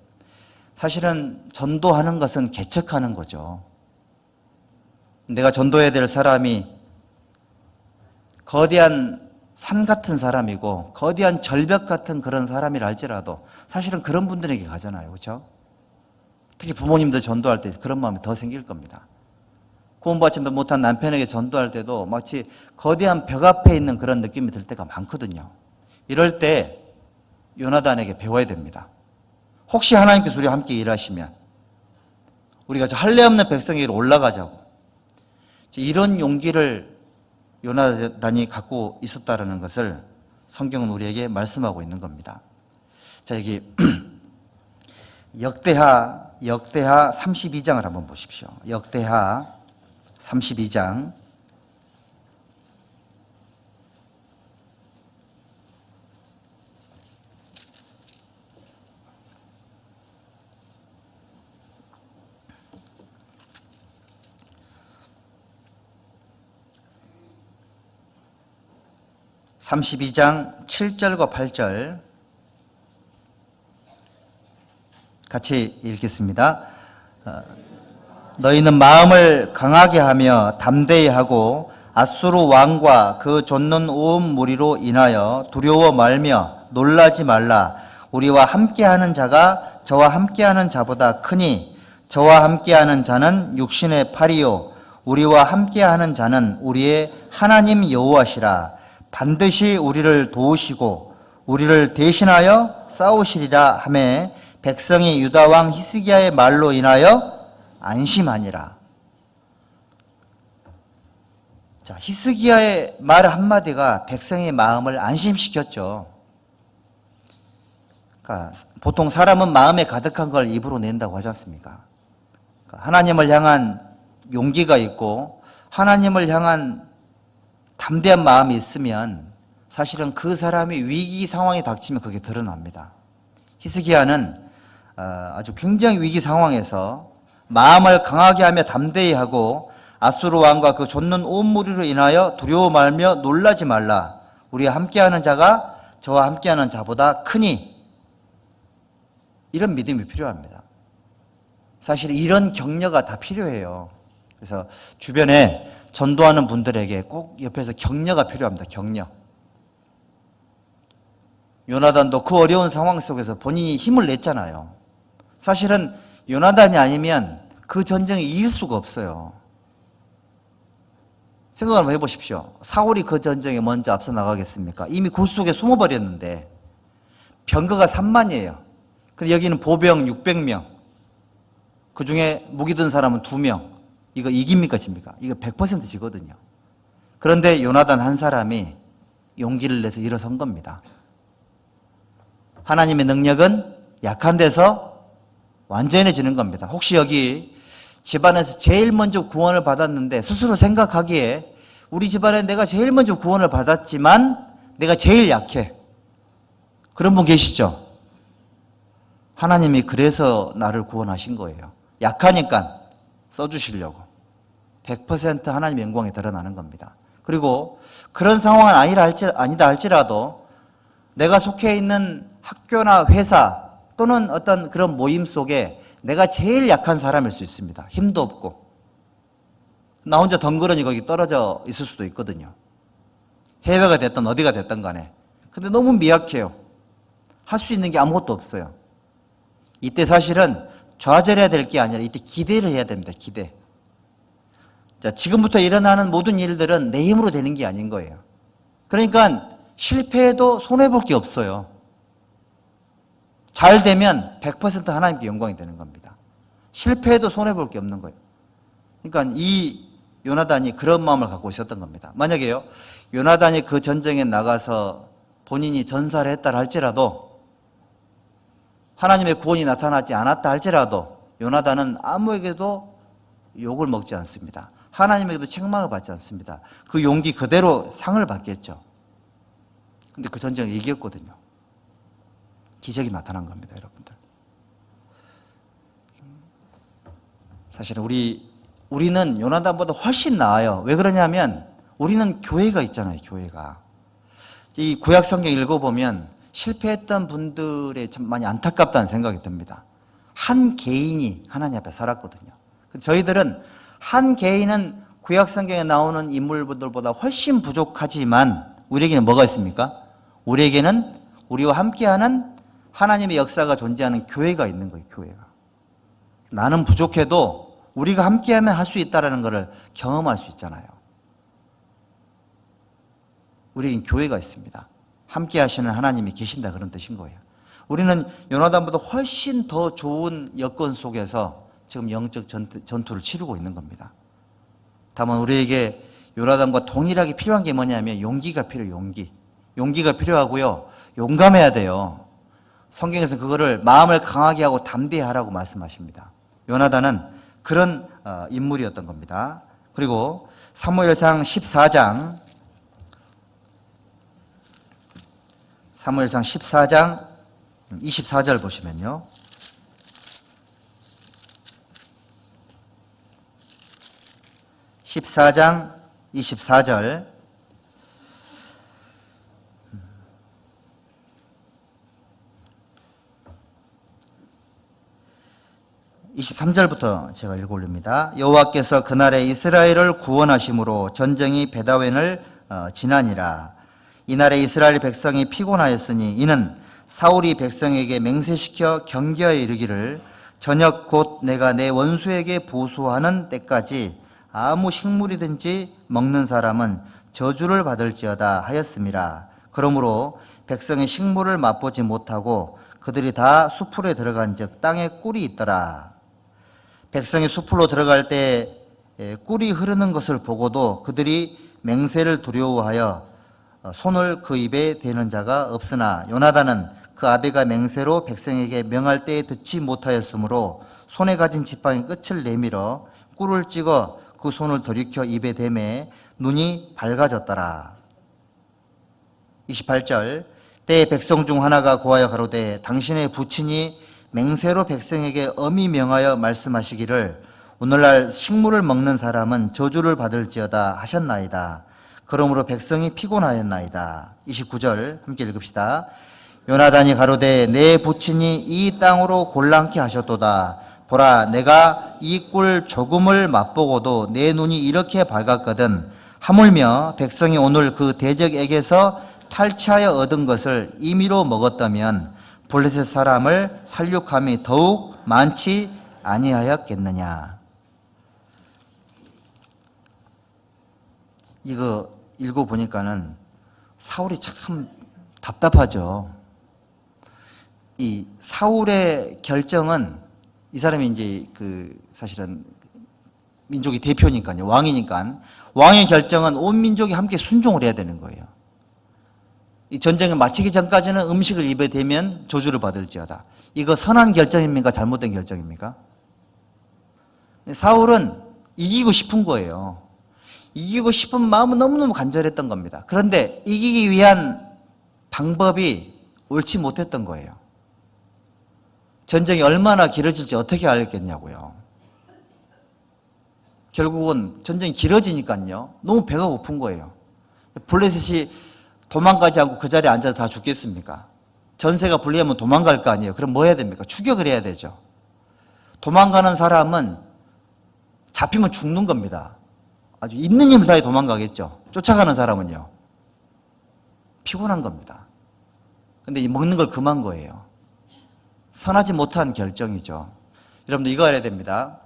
사실은 전도하는 것은 개척하는 거죠. 내가 전도해야 될 사람이 거대한 산 같은 사람이고 거대한 절벽 같은 그런 사람이라 할지라도 사실은 그런 분들에게 가잖아요. 그렇죠? 특히 부모님들 전도할 때 그런 마음이 더 생길 겁니다. 구원받지 못한 남편에게 전도할 때도 마치 거대한 벽 앞에 있는 그런 느낌이 들 때가 많거든요. 이럴 때 요나단에게 배워야 됩니다. 혹시 하나님께서 우리와 함께 일하시면 우리가 저 할례 없는 백성에게 올라가자고, 이런 용기를 요나단이 갖고 있었다는 것을 성경은 우리에게 말씀하고 있는 겁니다. 자, 여기 역대하 32장을 한번 보십시오. 역대하 32장 7절과 8절 같이 읽겠습니다. 너희는 마음을 강하게 하며 담대히 하고 앗수르 왕과 그 좇는 온 무리로 인하여 두려워 말며 놀라지 말라. 우리와 함께하는 자가 저와 함께하는 자보다 크니 저와 함께하는 자는 육신의 팔이요 우리와 함께하는 자는 우리의 하나님 여호와시라. 반드시 우리를 도우시고 우리를 대신하여 싸우시리라 하매 백성이 유다 왕 히스기야의 말로 인하여 안심하니라. 자, 히스기야의 말 한마디가 백성의 마음을 안심시켰죠. 그러니까 보통 사람은 마음에 가득한 걸 입으로 낸다고 하지 않습니까? 그러니까 하나님을 향한 용기가 있고 하나님을 향한 담대한 마음이 있으면 사실은 그 사람이 위기 상황이 닥치면 그게 드러납니다. 히스기야는 아주 굉장히 위기 상황에서 마음을 강하게 하며 담대히 하고 앗수르 왕과 그 좇는 온 무리로 인하여 두려워 말며 놀라지 말라. 우리와 함께하는 자가 저와 함께하는 자보다 크니, 이런 믿음이 필요합니다. 사실 이런 격려가 다 필요해요. 그래서 주변에 전도하는 분들에게 꼭 옆에서 격려가 필요합니다. 격려. 요나단도 그 어려운 상황 속에서 본인이 힘을 냈잖아요. 사실은 요나단이 아니면 그 전쟁에 이길 수가 없어요. 생각을 한번 해보십시오. 사울이 그 전쟁에 먼저 앞서 나가겠습니까? 이미 굴 속에 숨어버렸는데 병거가 3만이에요. 근데 여기는 보병 600명. 그 중에 무기 든 사람은 2명. 이거 이깁니까 집니까? 이거 100% 지거든요. 그런데 요나단 한 사람이 용기를 내서 일어선 겁니다. 하나님의 능력은 약한 데서 완전해지는 겁니다. 혹시 여기 집안에서 제일 먼저 구원을 받았는데 스스로 생각하기에 우리 집안에 내가 제일 먼저 구원을 받았지만 내가 제일 약해. 그런 분 계시죠? 하나님이 그래서 나를 구원하신 거예요. 약하니까 써주시려고. 100% 하나님의 영광이 드러나는 겁니다. 그리고 그런 상황은 아니다 할지라도 내가 속해 있는 학교나 회사 또는 어떤 그런 모임 속에 내가 제일 약한 사람일 수 있습니다. 힘도 없고 나 혼자 덩그러니 거기 떨어져 있을 수도 있거든요. 해외가 됐든 어디가 됐든 간에. 근데 너무 미약해요. 할 수 있는 게 아무것도 없어요. 이때 사실은 좌절해야 될 게 아니라 이때 기대를 해야 됩니다. 기대. 자, 지금부터 일어나는 모든 일들은 내 힘으로 되는 게 아닌 거예요. 그러니까 실패해도 손해볼 게 없어요. 잘 되면 100% 하나님께 영광이 되는 겁니다. 실패해도 손해볼 게 없는 거예요. 그러니까 이 요나단이 그런 마음을 갖고 있었던 겁니다. 만약에요, 요나단이 그 전쟁에 나가서 본인이 전사를 했다 할지라도 하나님의 구원이 나타나지 않았다 할지라도 요나단은 아무에게도 욕을 먹지 않습니다. 하나님에게도 책망을 받지 않습니다. 그 용기 그대로 상을 받겠죠. 근데 그 전쟁을 이겼거든요. 기적이 나타난 겁니다, 여러분들. 사실은 우리는 요나단보다 훨씬 나아요. 왜 그러냐면 우리는 교회가 있잖아요, 교회가. 이 구약 성경 읽어보면 실패했던 분들의 참 많이 안타깝다는 생각이 듭니다. 한 개인이 하나님 앞에 살았거든요. 저희들은 한 개인은 구약 성경에 나오는 인물들보다 훨씬 부족하지만 우리에게는 뭐가 있습니까? 우리에게는 우리와 함께하는 하나님의 역사가 존재하는 교회가 있는 거예요, 교회가. 나는 부족해도 우리가 함께하면 할 수 있다는 것을 경험할 수 있잖아요. 우리에겐 교회가 있습니다. 함께 하시는 하나님이 계신다, 그런 뜻인 거예요. 우리는 요나단보다 훨씬 더 좋은 여건 속에서 지금 영적 전투를 치르고 있는 겁니다. 다만 우리에게 요나단과 동일하게 필요한 게 뭐냐면 용기가 필요해요. 용기가 필요하고요. 용감해야 돼요. 성경에서 그거를 마음을 강하게 하고 담대히 하라고 말씀하십니다. 요나단은 그런 인물이었던 겁니다. 그리고 사무엘상 14장 24절 보시면요. (14장 24절) 23절부터 제가 읽어 올립니다. 여호와께서 그날에 이스라엘을 구원하심으로 전쟁이 베다웬을 지나니라. 이날에 이스라엘 백성이 피곤하였으니 이는 사울이 백성에게 맹세시켜 경계하여 이르기를 저녁 곧 내가 내 원수에게 보수하는 때까지 아무 식물이든지 먹는 사람은 저주를 받을지어다 하였음이라. 그러므로 백성이 식물을 맛보지 못하고 그들이 다 수풀에 들어간즉 땅에 꿀이 있더라. 백성이 수풀로 들어갈 때 꿀이 흐르는 것을 보고도 그들이 맹세를 두려워하여 손을 그 입에 대는 자가 없으나 요나단은 그 아비가 맹세로 백성에게 명할 때에 듣지 못하였으므로 손에 가진 지팡이 끝을 내밀어 꿀을 찍어 그 손을 돌이켜 입에 대매 눈이 밝아졌더라. 28절 때에 백성 중 하나가 고하여 가로되 당신의 부친이 맹세로 백성에게 엄히 명하여 말씀하시기를 오늘날 식물을 먹는 사람은 저주를 받을지어다 하셨나이다. 그러므로 백성이 피곤하였나이다. 29절 함께 읽읍시다. 요나단이 가로되 내 부친이 이 땅으로 곤란케 하셨도다. 보라 내가 이 꿀 조금을 맛보고도 내 눈이 이렇게 밝았거든. 하물며 백성이 오늘 그 대적에게서 탈취하여 얻은 것을 임의로 먹었다면 블레셋 사람을 살육함이 더욱 많지 아니하였겠느냐. 이거 읽어보니까는 사울이 참 답답하죠. 이 사울의 결정은 이 사람이 이제 사실은 민족의 대표니까요. 왕이니까. 왕의 결정은 온 민족이 함께 순종을 해야 되는 거예요. 이 전쟁을 마치기 전까지는 음식을 입에 대면 저주를 받을지어다. 이거 선한 결정입니까? 잘못된 결정입니까? 사울은 이기고 싶은 거예요. 이기고 싶은 마음은 너무너무 간절했던 겁니다. 그런데 이기기 위한 방법이 옳지 못했던 거예요. 전쟁이 얼마나 길어질지 어떻게 알겠냐고요. 결국은 전쟁이 길어지니까요. 너무 배가 고픈 거예요. 블레셋이 도망가지 않고 그 자리에 앉아서 다 죽겠습니까? 전세가 불리하면 도망갈 거 아니에요. 그럼 뭐 해야 됩니까? 추격을 해야 되죠. 도망가는 사람은 잡히면 죽는 겁니다. 아주 있는 힘을 다해 도망가겠죠. 쫓아가는 사람은요. 피곤한 겁니다. 근데 먹는 걸 금한 거예요. 선하지 못한 결정이죠. 여러분들 이거 알아야 됩니다.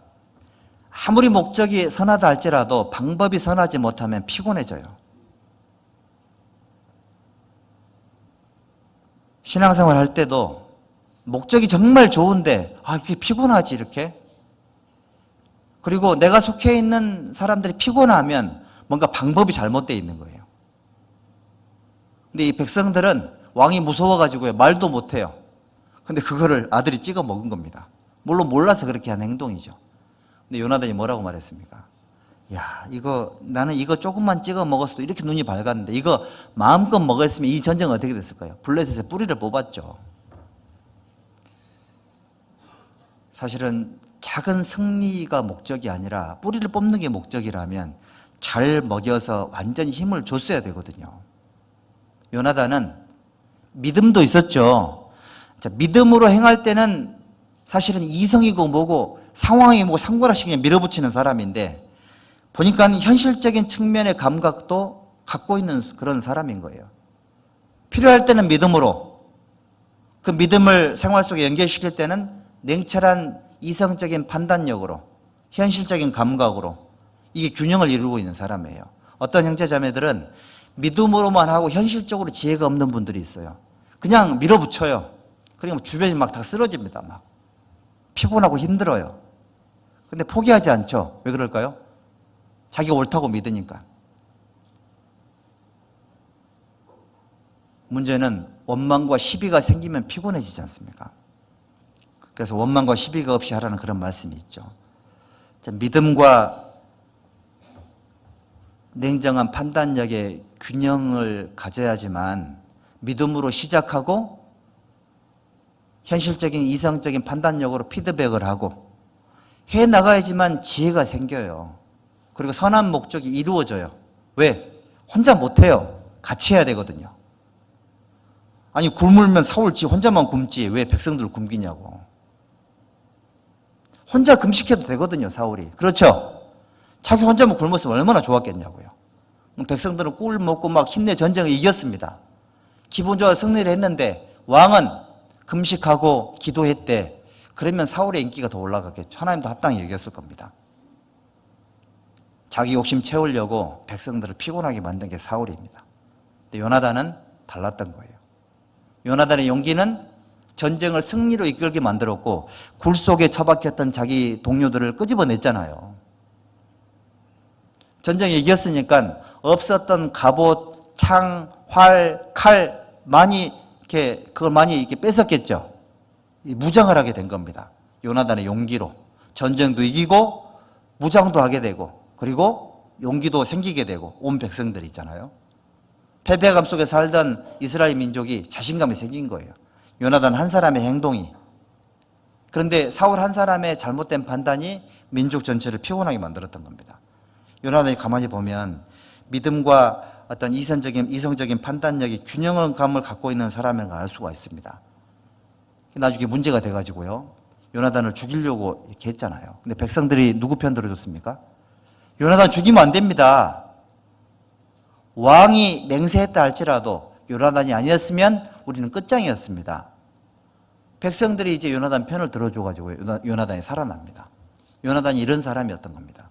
아무리 목적이 선하다 할지라도 방법이 선하지 못하면 피곤해져요. 신앙생활 할 때도 목적이 정말 좋은데 이게 피곤하지 이렇게. 그리고 내가 속해 있는 사람들이 피곤하면 뭔가 방법이 잘못되어 있는 거예요. 근데 이 백성들은 왕이 무서워가지고요 말도 못해요. 근데 그거를 아들이 찍어 먹은 겁니다. 물론 몰라서 그렇게 한 행동이죠. 근데 요나단이 뭐라고 말했습니까? 야, 나는 이거 조금만 찍어 먹었어도 이렇게 눈이 밝았는데 이거 마음껏 먹었으면 이 전쟁은 어떻게 됐을까요? 블레셋의 뿌리를 뽑았죠. 사실은 작은 승리가 목적이 아니라 뿌리를 뽑는 게 목적이라면 잘 먹여서 완전히 힘을 줬어야 되거든요. 요나단은 믿음도 있었죠. 자, 믿음으로 행할 때는 사실은 이성이고 뭐고 상황이 뭐고 상관없이 그냥 밀어붙이는 사람인데 보니까 현실적인 측면의 감각도 갖고 있는 그런 사람인 거예요. 필요할 때는 믿음으로, 그 믿음을 생활 속에 연결시킬 때는 냉철한 이성적인 판단력으로, 현실적인 감각으로 이게 균형을 이루고 있는 사람이에요. 어떤 형제자매들은 믿음으로만 하고 현실적으로 지혜가 없는 분들이 있어요. 그냥 밀어붙여요. 그러니까 주변이 막 다 쓰러집니다. 막 피곤하고 힘들어요. 근데 포기하지 않죠. 왜 그럴까요? 자기가 옳다고 믿으니까. 문제는 원망과 시비가 생기면 피곤해지지 않습니까? 그래서 원망과 시비가 없이 하라는 그런 말씀이 있죠. 믿음과 냉정한 판단력의 균형을 가져야지만 믿음으로 시작하고 현실적인 이성적인 판단력으로 피드백을 하고 해 나가야지만 지혜가 생겨요. 그리고 선한 목적이 이루어져요. 왜? 혼자 못해요. 같이 해야 되거든요. 아니 굶으면 사울 지 혼자만 굶지 왜 백성들을 굶기냐고. 혼자 금식해도 되거든요. 사울이. 그렇죠? 자기 혼자만 굶었으면 얼마나 좋았겠냐고요. 백성들은 꿀 먹고 막 힘내 전쟁을 이겼습니다. 기분 좋아 승리를 했는데 왕은 금식하고 기도했대. 그러면 사울의 인기가 더 올라갔겠죠. 하나님도 합당히 여겼을 겁니다. 자기 욕심 채우려고 백성들을 피곤하게 만든 게 사울입니다. 근데 요나단은 달랐던 거예요. 요나단의 용기는 전쟁을 승리로 이끌게 만들었고 굴 속에 처박혔던 자기 동료들을 끄집어냈잖아요. 전쟁에 이겼으니까 없었던 갑옷, 창, 활, 칼 그걸 많이 이렇게 뺏었겠죠. 무장을 하게 된 겁니다. 요나단의 용기로 전쟁도 이기고 무장도 하게 되고 그리고 용기도 생기게 되고 온 백성들이 있잖아요. 패배감 속에 살던 이스라엘 민족이 자신감이 생긴 거예요. 요나단 한 사람의 행동이. 그런데 사울 한 사람의 잘못된 판단이 민족 전체를 피곤하게 만들었던 겁니다. 요나단이 가만히 보면 믿음과 어떤 이성적인 판단력이 균형감을 갖고 있는 사람인 걸 알 수가 있습니다. 나중에 문제가 돼가지고요. 요나단을 죽이려고 이렇게 했잖아요. 근데 백성들이 누구 편 들어줬습니까? 요나단 죽이면 안 됩니다. 왕이 맹세했다 할지라도 요나단이 아니었으면 우리는 끝장이었습니다. 백성들이 이제 요나단 편을 들어줘가지고 요나단이 살아납니다. 요나단이 이런 사람이었던 겁니다.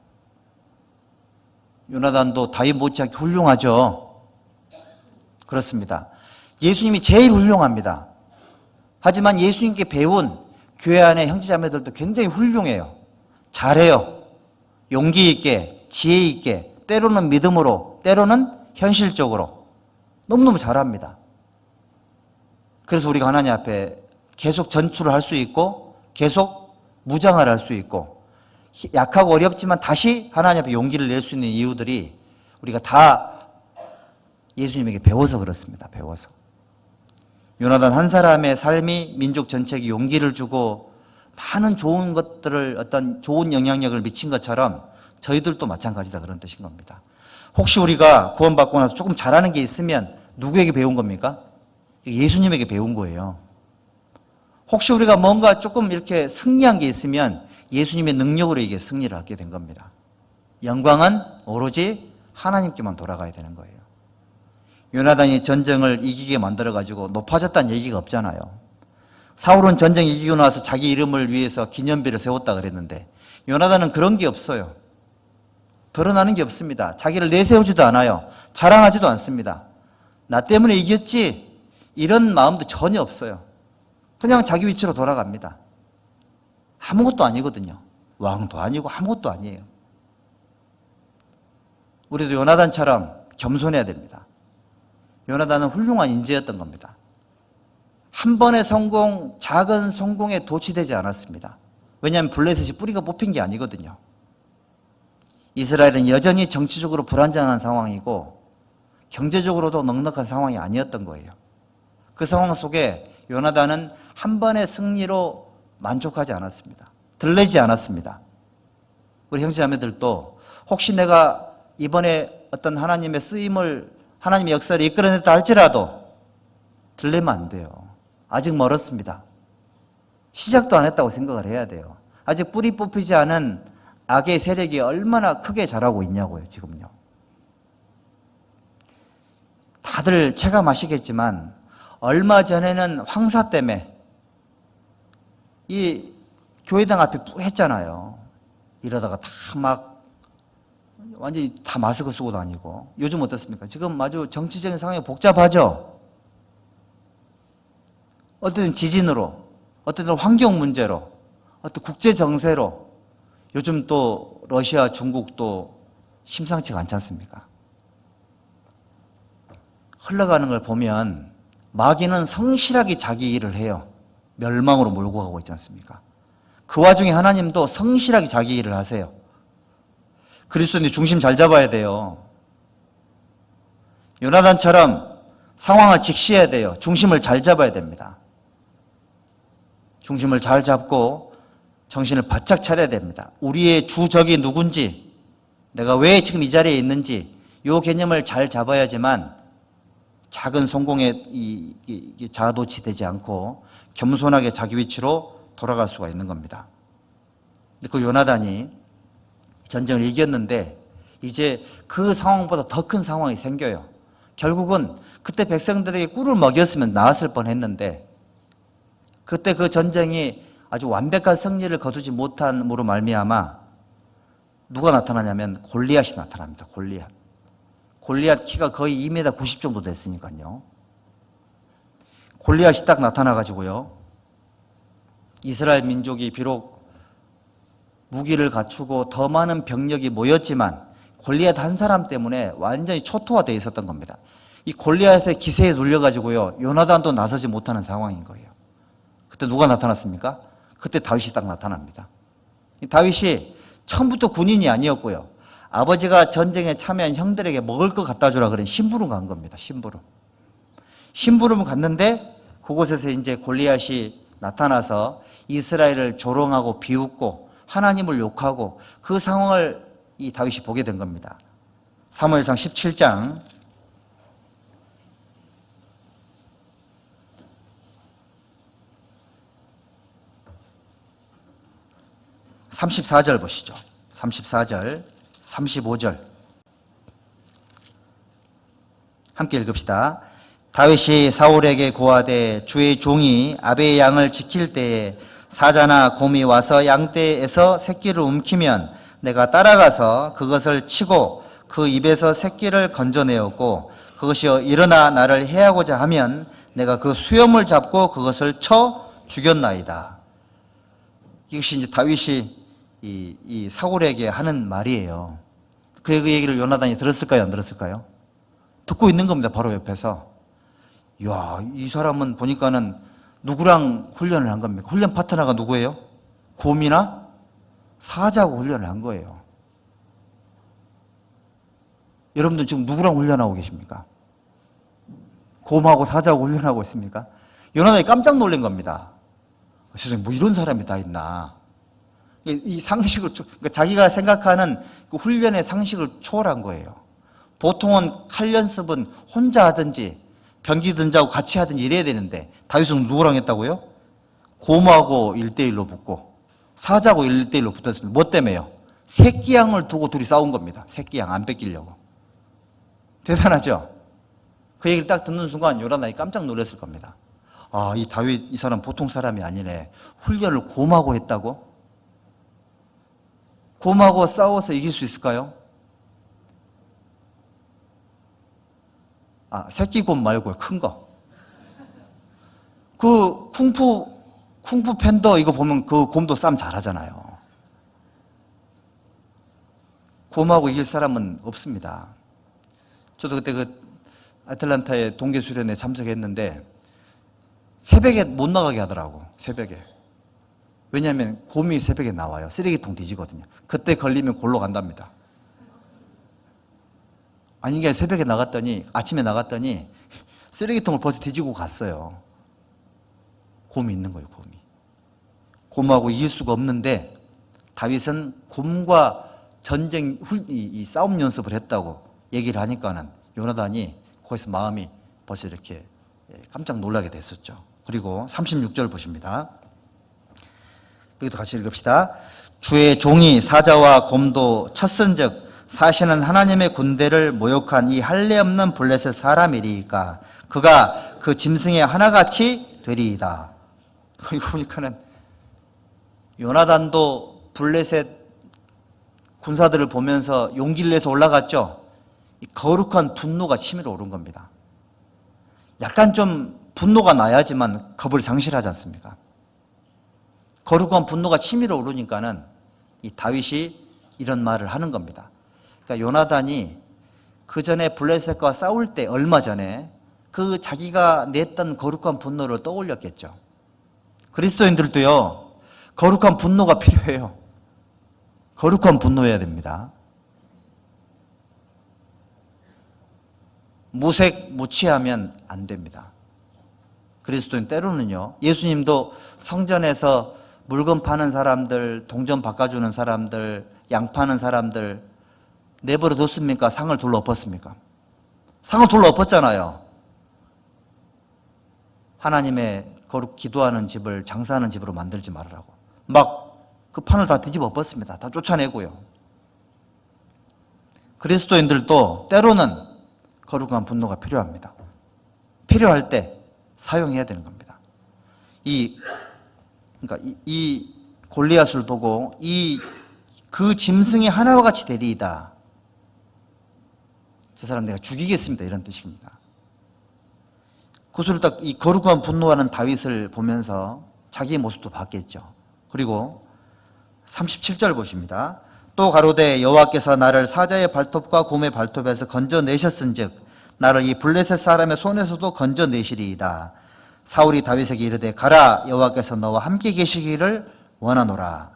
요나단도 다윗 못지않게 훌륭하죠. 그렇습니다. 예수님이 제일 훌륭합니다. 하지만 예수님께 배운 교회 안에 형제자매들도 굉장히 훌륭해요. 잘해요. 용기 있게, 지혜 있게, 때로는 믿음으로, 때로는 현실적으로 너무너무 잘합니다. 그래서 우리가 하나님 앞에 계속 전투를 할 수 있고 계속 무장을 할 수 있고 약하고 어렵지만 다시 하나님 앞에 용기를 낼 수 있는 이유들이 우리가 다 예수님에게 배워서 그렇습니다. 배워서. 요나단 한 사람의 삶이 민족 전체에게 용기를 주고 많은 좋은 것들을 어떤 좋은 영향력을 미친 것처럼 저희들도 마찬가지다 그런 뜻인 겁니다. 혹시 우리가 구원받고 나서 조금 잘하는 게 있으면 누구에게 배운 겁니까? 예수님에게 배운 거예요. 혹시 우리가 뭔가 조금 이렇게 승리한 게 있으면 예수님의 능력으로 이게 승리를 하게 된 겁니다. 영광은 오로지 하나님께만 돌아가야 되는 거예요. 요나단이 전쟁을 이기게 만들어가지고 높아졌다는 얘기가 없잖아요. 사울은 전쟁 이기고 나서 자기 이름을 위해서 기념비를 세웠다 그랬는데 요나단은 그런 게 없어요. 드러나는 게 없습니다. 자기를 내세우지도 않아요. 자랑하지도 않습니다. 나 때문에 이겼지 이런 마음도 전혀 없어요. 그냥 자기 위치로 돌아갑니다. 아무것도 아니거든요. 왕도 아니고 아무것도 아니에요. 우리도 요나단처럼 겸손해야 됩니다. 요나단은 훌륭한 인재였던 겁니다. 한 번의 성공, 작은 성공에 도취되지 않았습니다. 왜냐하면 블레셋이 뿌리가 뽑힌 게 아니거든요. 이스라엘은 여전히 정치적으로 불안정한 상황이고 경제적으로도 넉넉한 상황이 아니었던 거예요. 그 상황 속에 요나단은 한 번의 승리로 만족하지 않았습니다. 들리지 않았습니다. 우리 형제자매들도 혹시 내가 이번에 어떤 하나님의 쓰임을 하나님의 역사를 이끌어냈다 할지라도 들리면 안 돼요. 아직 멀었습니다. 시작도 안 했다고 생각을 해야 돼요. 아직 뿌리 뽑히지 않은 악의 세력이 얼마나 크게 자라고 있냐고요, 지금요. 다들 체감하시겠지만 얼마 전에는 황사 때문에 이 교회당 앞에 뿌했잖아요. 이러다가 다 막 완전히 다 마스크 쓰고 다니고. 요즘 어떻습니까? 지금 아주 정치적인 상황이 복잡하죠. 어떤 지진으로, 어떤 환경 문제로, 어떤 국제 정세로 요즘 또 러시아, 중국도 심상치가 않지 않습니까? 흘러가는 걸 보면 마귀는 성실하게 자기 일을 해요. 멸망으로 몰고 가고 있지 않습니까? 그 와중에 하나님도 성실하게 자기 일을 하세요. 그리스도인이 중심 잘 잡아야 돼요. 요나단처럼 상황을 직시해야 돼요. 중심을 잘 잡아야 됩니다. 중심을 잘 잡고 정신을 바짝 차려야 됩니다. 우리의 주적이 누군지, 내가 왜 지금 이 자리에 있는지 이 개념을 잘 잡아야지만 작은 성공에 자아도취되지 않고 겸손하게 자기 위치로 돌아갈 수가 있는 겁니다. 근데 그 요나단이 전쟁을 이겼는데 이제 그 상황보다 더 큰 상황이 생겨요. 결국은 그때 백성들에게 꿀을 먹였으면 나았을 뻔했는데 그때 그 전쟁이 아주 완벽한 승리를 거두지 못함으로 말미암아 누가 나타나냐면 골리앗이 나타납니다. 골리앗 키가 거의 2m 90 정도 됐으니까요. 골리앗이 딱 나타나가지고요. 이스라엘 민족이 비록 무기를 갖추고 더 많은 병력이 모였지만 골리앗 한 사람 때문에 완전히 초토화되어 있었던 겁니다. 이 골리앗의 기세에 눌려가지고요. 요나단도 나서지 못하는 상황인 거예요. 그때 누가 나타났습니까? 그때 다윗이 딱 나타납니다. 다윗이 처음부터 군인이 아니었고요. 아버지가 전쟁에 참여한 형들에게 먹을 거 갖다 주라 그런 심부름 간 겁니다. 심부름 갔는데 그곳에서 이제 골리앗이 나타나서 이스라엘을 조롱하고 비웃고 하나님을 욕하고 그 상황을 이 다윗이 보게 된 겁니다. 사무엘상 17장 34절 보시죠. 34절, 35절 함께 읽읍시다. 다윗이 사울에게 고하되 주의 종이 아베의 양을 지킬 때에 사자나 곰이 와서 양떼에서 새끼를 움키면 내가 따라가서 그것을 치고 그 입에서 새끼를 건져내었고 그것이 일어나 나를 해하고자 하면 내가 그 수염을 잡고 그것을 쳐 죽였나이다. 이것이 이제 다윗이 이 사울에게 하는 말이에요. 그 얘기를 요나단이 들었을까요? 안 들었을까요? 듣고 있는 겁니다. 바로 옆에서. 이야, 이 사람은 보니까는 누구랑 훈련을 한 겁니까? 훈련 파트너가 누구예요? 곰이나 사자하고 훈련을 한 거예요. 여러분들 지금 누구랑 훈련하고 계십니까? 곰하고 사자하고 훈련하고 있습니까? 요나단이 깜짝 놀란 겁니다. 세상에 뭐 이런 사람이 다 있나. 이 상식을, 그러니까 자기가 생각하는 그 훈련의 상식을 초월한 거예요. 보통은 칼 연습은 혼자 하든지 병기든지하고 같이 하든지 이래야 되는데 다윗은 누구랑 했다고요? 곰하고 1대1로 붙고 사자하고 1대1로 붙었습니다. 뭐 때문에요? 새끼양을 두고 둘이 싸운 겁니다. 새끼양 안 뺏기려고. 대단하죠? 그 얘기를 딱 듣는 순간 요나단이 깜짝 놀랐을 겁니다. 아, 이 다윗 이 사람 보통 사람이 아니네. 훈련을 곰하고 했다고? 곰하고 싸워서 이길 수 있을까요? 아, 새끼 곰 말고요. 큰 거. 그 쿵푸 팬더 이거 보면 그 곰도 싸움 잘하잖아요. 곰하고 이길 사람은 없습니다. 저도 그때 그 아틀란타의 동계 수련회 참석했는데 새벽에 못 나가게 하더라고. 새벽에. 왜냐하면 곰이 새벽에 나와요. 쓰레기통 뒤지거든요. 그때 걸리면 골로 간답니다. 아니 이게 새벽에 나갔더니 아침에 나갔더니 쓰레기통을 벌써 뒤지고 갔어요. 곰이 있는 거예요. 곰하고 이길 수가 없는데 다윗은 곰과 전쟁 이 싸움 연습을 했다고 얘기를 하니까는 요나단이 거기서 마음이 벌써 이렇게 깜짝 놀라게 됐었죠. 그리고 36절 보십니다. 여기도 같이 읽읍시다. 주의 종이 사자와 곰도 쳤은즉 사시는 하나님의 군대를 모욕한 이 할례 없는 블레셋 사람이리이까 그가 그 짐승의 하나같이 되리이다. 이거 보니까는 요나단도 블레셋 군사들을 보면서 용기를 내서 올라갔죠. 이 거룩한 분노가 치밀어 오른 겁니다. 약간 좀 분노가 나야지만 겁을 상실하지 않습니까? 거룩한 분노가 치밀어 오르니까는 이 다윗이 이런 말을 하는 겁니다. 그러니까 요나단이 그 전에 블레셋과 싸울 때 얼마 전에 그 자기가 냈던 거룩한 분노를 떠올렸겠죠. 그리스도인들도요, 거룩한 분노가 필요해요. 거룩한 분노해야 됩니다. 무색, 무취하면 안 됩니다. 그리스도인 때로는요, 예수님도 성전에서 물건 파는 사람들, 동전 바꿔주는 사람들, 양 파는 사람들 내버려 뒀습니까? 상을 둘러 엎었습니까? 상을 둘러 엎었잖아요. 하나님의 거룩 기도하는 집을 장사하는 집으로 만들지 말으라고. 막 그 판을 다 뒤집어 엎었습니다. 다 쫓아내고요. 그리스도인들도 때로는 거룩한 분노가 필요합니다. 필요할 때 사용해야 되는 겁니다. 그러니까 이 골리앗을 보고 그 짐승이 하나와 같이 되리이다. 저 사람 내가 죽이겠습니다. 이런 뜻입니다. 그것을 딱 이 거룩한 분노하는 다윗을 보면서 자기의 모습도 바뀌었죠. 그리고 37절 보십니다. 또 가로되 여호와께서 나를 사자의 발톱과 곰의 발톱에서 건져내셨은즉 나를 이 블레셋 사람의 손에서도 건져내시리이다. 사울이 다윗에게 이르되 가라 여호와께서 너와 함께 계시기를 원하노라.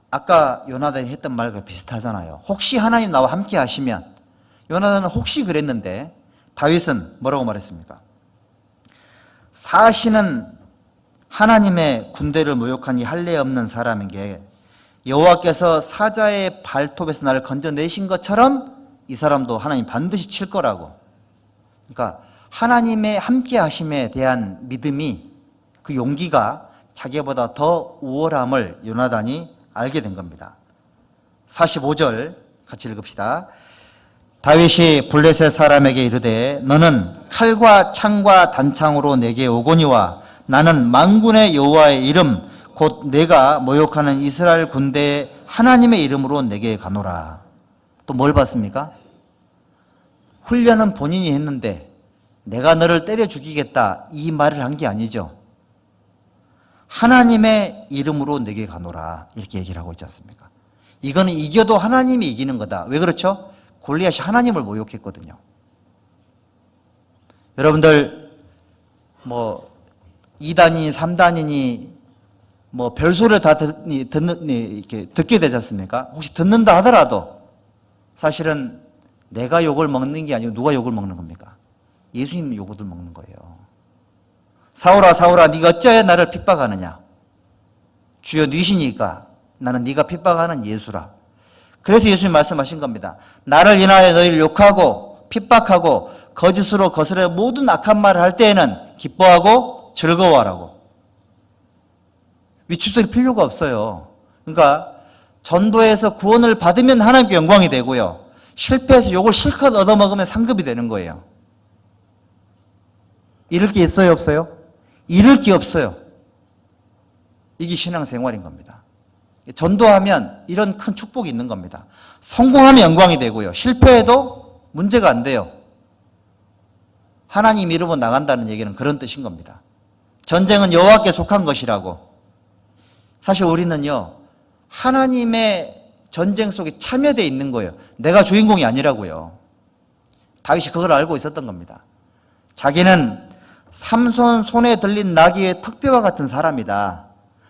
아까 요나단이 했던 말과 비슷하잖아요. 혹시 하나님 나와 함께 하시면, 요나단은 혹시 그랬는데 다윗은 뭐라고 말했습니까? 사시는 하나님의 군대를 모욕한 이 할례 없는 사람에게 여호와께서 사자의 발톱에서 나를 건져내신 것처럼 이 사람도 하나님 반드시 칠 거라고. 그러니까 하나님의 함께 하심에 대한 믿음이, 그 용기가 자기보다 더 우월함을 요나단이 알게 된 겁니다. 45절 같이 읽읍시다. 다윗이 블레셋 사람에게 이르되 너는 칼과 창과 단창으로 내게 오거니와 나는 만군의 여호와의 이름 곧 내가 모욕하는 이스라엘 군대의 하나님의 이름으로 내게 가노라. 또 뭘 봤습니까? 훈련은 본인이 했는데 내가 너를 때려 죽이겠다 이 말을 한 게 아니죠. 하나님의 이름으로 내게 가노라 이렇게 얘기를 하고 있지 않습니까? 이거는 이겨도 하나님이 이기는 거다. 왜 그렇죠? 골리앗이 하나님을 모욕했거든요. 여러분들 2단이니 3단이니 별소리를 다 이렇게 듣게 되지 않습니까? 혹시 듣는다 하더라도 사실은 내가 욕을 먹는 게 아니고 누가 욕을 먹는 겁니까? 예수님 욕을 먹는 거예요. 사울아 사울아 네가 어찌하여 나를 핍박하느냐? 주여 네시니까 나는 네가 핍박하는 예수라. 그래서 예수님 말씀하신 겁니다. 나를 인하여 너희를 욕하고 핍박하고 거짓으로 거스려 모든 악한 말을 할 때에는 기뻐하고 즐거워하라고. 위축될 필요가 없어요. 그러니까 전도에서 구원을 받으면 하나님께 영광이 되고요. 실패해서 욕을 실컷 얻어먹으면 상급이 되는 거예요. 잃을 게 있어요, 없어요? 잃을 게 없어요. 이게 신앙생활인 겁니다. 전도하면 이런 큰 축복이 있는 겁니다. 성공하면 영광이 되고요. 실패해도 문제가 안 돼요. 하나님 이름으로 나간다는 얘기는 그런 뜻인 겁니다. 전쟁은 여호와께 속한 것이라고. 사실 우리는요, 하나님의 전쟁 속에 참여되어 있는 거예요. 내가 주인공이 아니라고요. 다윗이 그걸 알고 있었던 겁니다. 자기는 삼손 손에 들린 나귀의 턱뼈와 같은 사람이다.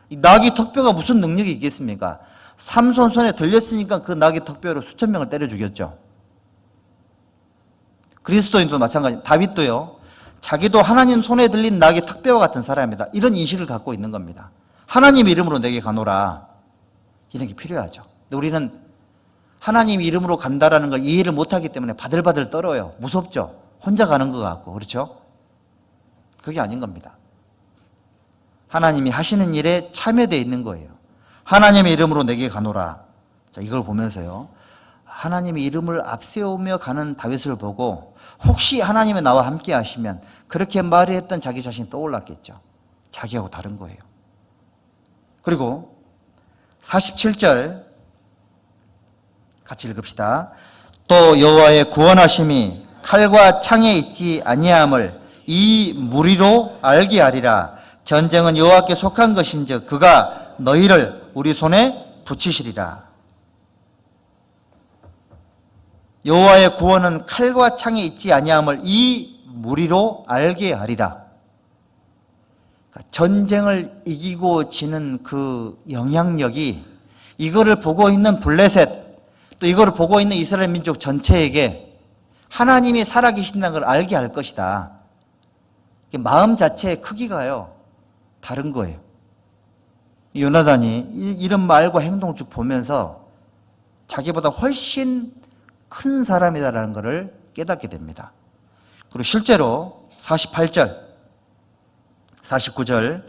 이 나귀 턱뼈가 무슨 능력이 있겠습니까? 삼손 손에 들렸으니까 그 나귀 턱뼈로 수천 명을 때려 죽였죠. 그리스도인도 마찬가지. 다윗도요. 자기도 하나님 손에 들린 나귀 턱뼈와 같은 사람이다. 이런 인식을 갖고 있는 겁니다. 하나님 이름으로 내게 가노라. 이런 게 필요하죠. 근데 우리는 하나님 이름으로 간다라는 걸 이해를 못하기 때문에 바들바들 떨어요. 무섭죠. 혼자 가는 것 같고. 그렇죠? 그게 아닌 겁니다. 하나님이 하시는 일에 참여되어 있는 거예요. 하나님의 이름으로 내게 가노라. 자, 이걸 보면서요. 하나님의 이름을 앞세우며 가는 다윗을 보고 혹시 하나님이 나와 함께 하시면 그렇게 말했던 자기 자신이 떠올랐겠죠. 자기하고 다른 거예요. 그리고 47절 같이 읽읍시다. 또 여호와의 구원하심이 칼과 창에 있지 아니함을 이 무리로 알게 하리라. 전쟁은 여호와께 속한 것인즉 그가 너희를 우리 손에 붙이시리라. 여호와의 구원은 칼과 창에 있지 아니함을 이 무리로 알게 하리라. 전쟁을 이기고 지는 그 영향력이 이거를 보고 있는 블레셋, 또 이거를 보고 있는 이스라엘 민족 전체에게 하나님이 살아계신다는 걸 알게 할 것이다. 마음 자체의 크기가요, 다른 거예요. 요나단이 이런 말과 행동을 쭉 보면서 자기보다 훨씬 큰 사람이다라는 것을 깨닫게 됩니다. 그리고 실제로 48절, 49절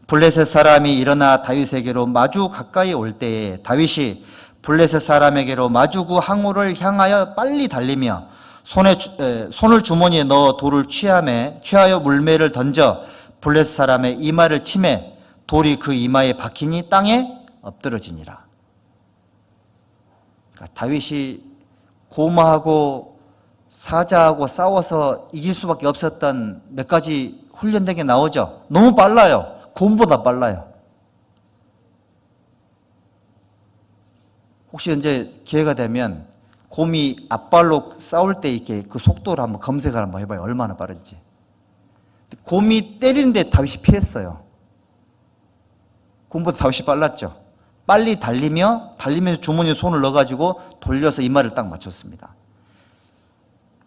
블레셋 사람이 일어나 다윗에게로 마주 가까이 올 때에 다윗이 블레셋 사람에게로 마주 그 항우를 향하여 빨리 달리며 손을 주머니에 넣어 돌을 취하여 물매를 던져 블레셋 사람의 이마를 치매 돌이 그 이마에 박히니 땅에 엎드러지니라. 그러니까 다윗이 고마하고 사자하고 싸워서 이길 수밖에 없었던 몇 가지 훈련된 게 나오죠. 너무 빨라요. 곰보다 빨라요. 혹시 언제 기회가 되면 곰이 앞발로 싸울 때 이렇게 그 속도를 한번 검색을 한번 해봐요. 얼마나 빠른지. 곰이 때리는데 다윗이 피했어요. 곰보다 다윗이 빨랐죠. 빨리 달리면서 주머니에 손을 넣어가지고 돌려서 이마를 딱 맞췄습니다.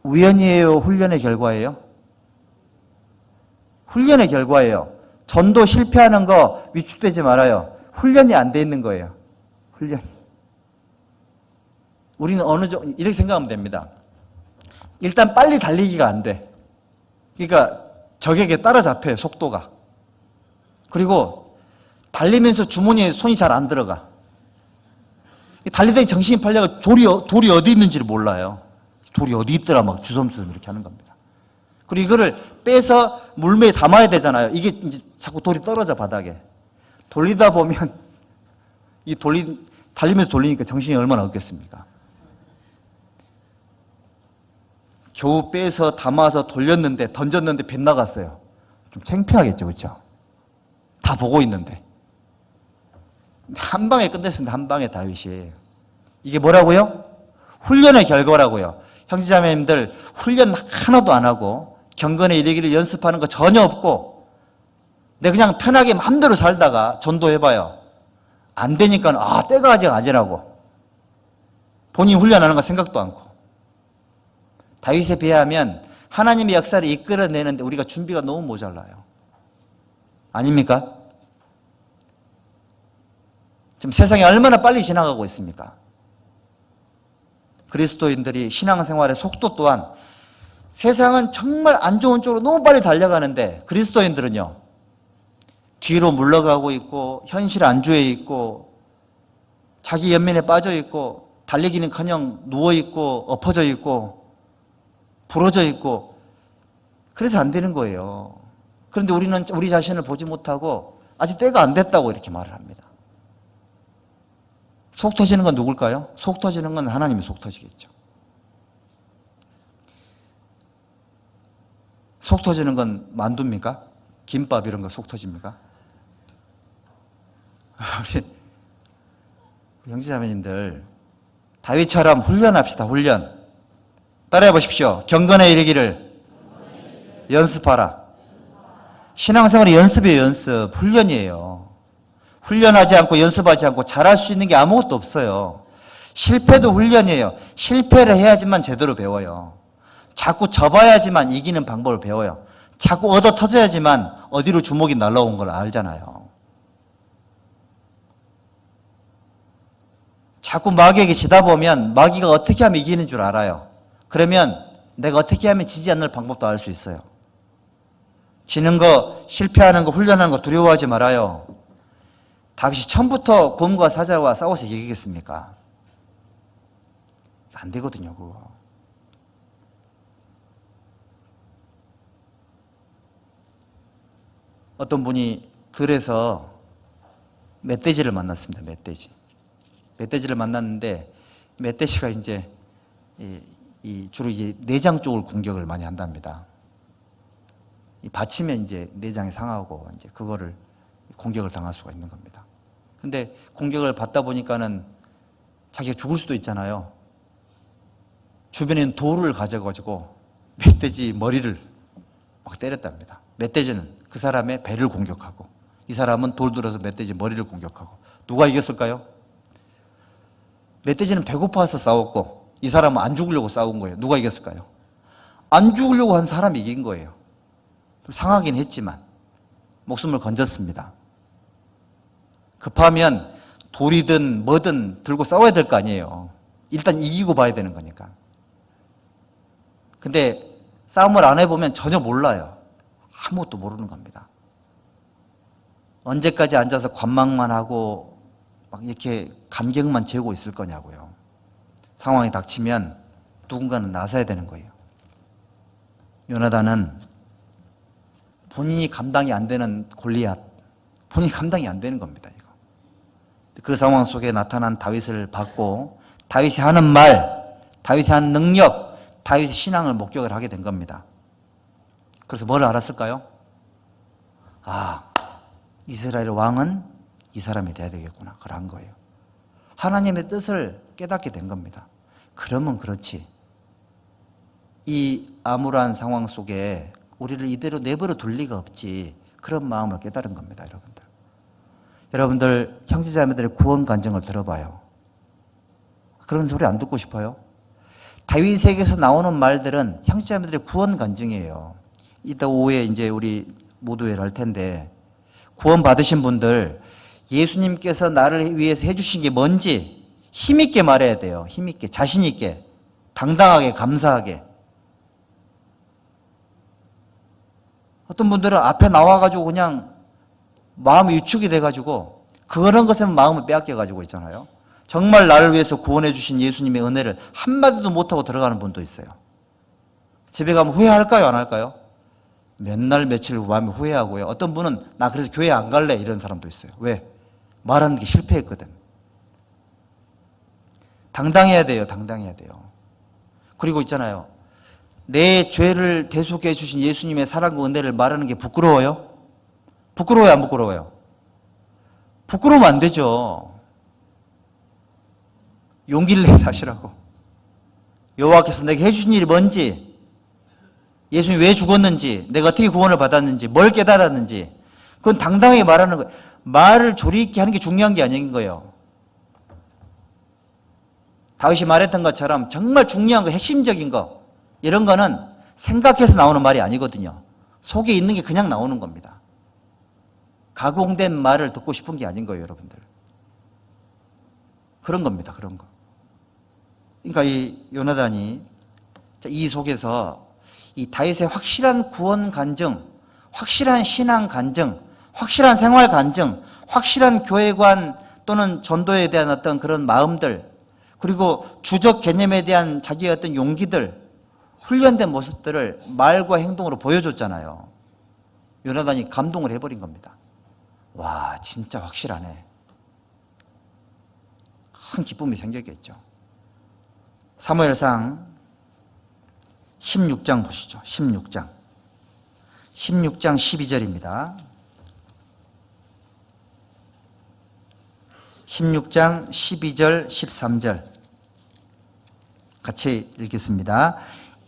우연이에요? 훈련의 결과예요? 훈련의 결과예요. 전도 실패하는 거 위축되지 말아요. 훈련이 안 돼 있는 거예요. 훈련이. 우리는 어느 정도 이렇게 생각하면 됩니다. 일단 빨리 달리기가 안 돼. 그러니까 적에게 따라잡혀요, 속도가. 그리고 달리면서 주머니에 손이 잘 안 들어가. 달리다가 정신이 팔려가 돌이 어디 있는지를 몰라요. 돌이 어디 있더라 막 주섬주섬 이렇게 하는 겁니다. 그리고 이거를 빼서 물매에 담아야 되잖아요. 이게 이제 자꾸 돌이 떨어져 바닥에. 돌리다 보면 달리면서 돌리니까 정신이 얼마나 없겠습니까? 겨우 빼서 담아서 던졌는데 빗나갔어요. 좀 창피하겠죠, 그렇죠? 다 보고 있는데. 한 방에 끝냈습니다. 한 방에 다윗이. 이게 뭐라고요? 훈련의 결과라고요. 형제자매님들 훈련 하나도 안 하고 경건에 이르기를 연습하는 거 전혀 없고 내가 그냥 편하게 마음대로 살다가 전도해봐요. 안 되니까 때가 아직 아니라고. 본인 훈련하는 거 생각도 않고. 다윗에 비하면 하나님의 역사를 이끌어내는데 우리가 준비가 너무 모자라요. 아닙니까? 지금 세상이 얼마나 빨리 지나가고 있습니까? 그리스도인들이 신앙생활의 속도 또한 세상은 정말 안 좋은 쪽으로 너무 빨리 달려가는데 그리스도인들은요, 뒤로 물러가고 있고 현실 안주해 있고 자기 연민에 빠져 있고 달리기는커녕 누워 있고 엎어져 있고 부러져 있고 그래서 안 되는 거예요. 그런데 우리는 우리 자신을 보지 못하고 아직 때가 안 됐다고 이렇게 말을 합니다. 속 터지는 건 누굴까요? 속 터지는 건 하나님이 속 터지겠죠. 속 터지는 건 만두입니까? 김밥 이런 거 속 터집니까? 우리 형제자매님들 다윗처럼 훈련합시다. 훈련. 따라해 보십시오. 경건에 이르기를 연습하라. 신앙생활이 연습이에요. 연습. 훈련이에요. 훈련하지 않고 연습하지 않고 잘할 수 있는 게 아무것도 없어요. 실패도 훈련이에요. 실패를 해야지만 제대로 배워요. 자꾸 져봐야지만 이기는 방법을 배워요. 자꾸 얻어 터져야지만 어디로 주먹이 날라온 걸 알잖아요. 자꾸 마귀에게 지다 보면 마귀가 어떻게 하면 이기는 줄 알아요. 그러면 내가 어떻게 하면 지지 않는 방법도 알 수 있어요. 지는 거, 실패하는 거, 훈련하는 거 두려워하지 말아요. 다윗이 처음부터 곰과 사자와 싸워서 이기겠습니까? 안 되거든요, 그거. 어떤 분이 들에서 멧돼지를 만났습니다. 멧돼지를 만났는데 멧돼지가 이제 주로 이제 내장 쪽을 공격을 많이 한답니다. 받치면 이제 내장이 상하고 이제 그거를 공격을 당할 수가 있는 겁니다. 근데 공격을 받다 보니까는 자기가 죽을 수도 있잖아요. 주변에 돌을 가져가지고 멧돼지 머리를 막 때렸답니다. 멧돼지는 그 사람의 배를 공격하고 이 사람은 돌 들어서 멧돼지 머리를 공격하고 누가 이겼을까요? 멧돼지는 배고파서 싸웠고 이 사람은 안 죽으려고 싸운 거예요. 누가 이겼을까요? 안 죽으려고 한 사람이 이긴 거예요. 좀 상하긴 했지만 목숨을 건졌습니다. 급하면 돌이든 뭐든 들고 싸워야 될 거 아니에요. 일단 이기고 봐야 되는 거니까. 근데 싸움을 안 해보면 전혀 몰라요. 아무것도 모르는 겁니다. 언제까지 앉아서 관망만 하고 막 이렇게 감격만 재고 있을 거냐고요. 상황이 닥치면 누군가는 나서야 되는 거예요. 요나단은 본인이 감당이 안 되는 골리앗, 본인이 감당이 안 되는 겁니다. 이거. 그 상황 속에 나타난 다윗을 받고 다윗이 하는 말, 다윗이 하는 능력, 다윗의 신앙을 목격을 하게 된 겁니다. 그래서 뭘 알았을까요? 아, 이스라엘 왕은 이 사람이 돼야 되겠구나. 그런 거예요. 하나님의 뜻을 깨닫게 된 겁니다. 그러면 그렇지. 이 암울한 상황 속에 우리를 이대로 내버려 둘 리가 없지. 그런 마음을 깨달은 겁니다, 여러분들. 여러분들 형제자매들의 구원 간증을 들어봐요. 그런 소리 안 듣고 싶어요? 다윗에게서 나오는 말들은 형제자매들의 구원 간증이에요. 이따 오후에 이제 우리 모두회를 할 텐데 구원 받으신 분들 예수님께서 나를 위해서 해주신 게 뭔지 힘있게 말해야 돼요. 힘있게, 자신있게, 당당하게, 감사하게. 어떤 분들은 앞에 나와가지고 그냥 마음이 위축이 돼가지고 그런 것에만 마음을 빼앗겨가지고 있잖아요. 정말 나를 위해서 구원해 주신 예수님의 은혜를 한마디도 못하고 들어가는 분도 있어요. 집에 가면 후회할까요? 안 할까요? 몇 날 며칠 후하면 후회하고요. 어떤 분은 나 그래서 교회 안 갈래 이런 사람도 있어요. 왜? 말하는 게 실패했거든. 당당해야 돼요. 당당해야 돼요. 그리고 있잖아요. 내 죄를 대속해 주신 예수님의 사랑과 은혜를 말하는 게 부끄러워요? 부끄러워요? 안 부끄러워요? 부끄러우면 안 되죠. 용기를 내서 하시라고. 여호와께서 내게 해주신 일이 뭔지, 예수님이 왜 죽었는지, 내가 어떻게 구원을 받았는지, 뭘 깨달았는지 그건 당당하게 말하는 거예요. 말을 조리 있게 하는 게 중요한 게 아닌 거예요. 다윗이 말했던 것처럼 정말 중요한 거, 핵심적인 거 이런 거는 생각해서 나오는 말이 아니거든요. 속에 있는 게 그냥 나오는 겁니다. 가공된 말을 듣고 싶은 게 아닌 거예요, 여러분들. 그런 겁니다, 그런 거. 그러니까 이 요나단이 이 속에서 이 다윗의 확실한 구원 간증, 확실한 신앙 간증, 확실한 생활 간증, 확실한 교회관 또는 전도에 대한 어떤 그런 마음들, 그리고 주적 개념에 대한 자기의 어떤 용기들, 훈련된 모습들을 말과 행동으로 보여줬잖아요. 요나단이 감동을 해버린 겁니다. 와, 진짜 확실하네. 큰 기쁨이 생겼겠죠. 사무엘상 16장 보시죠. 16장 12절입니다. 16장 12절 13절 같이 읽겠습니다.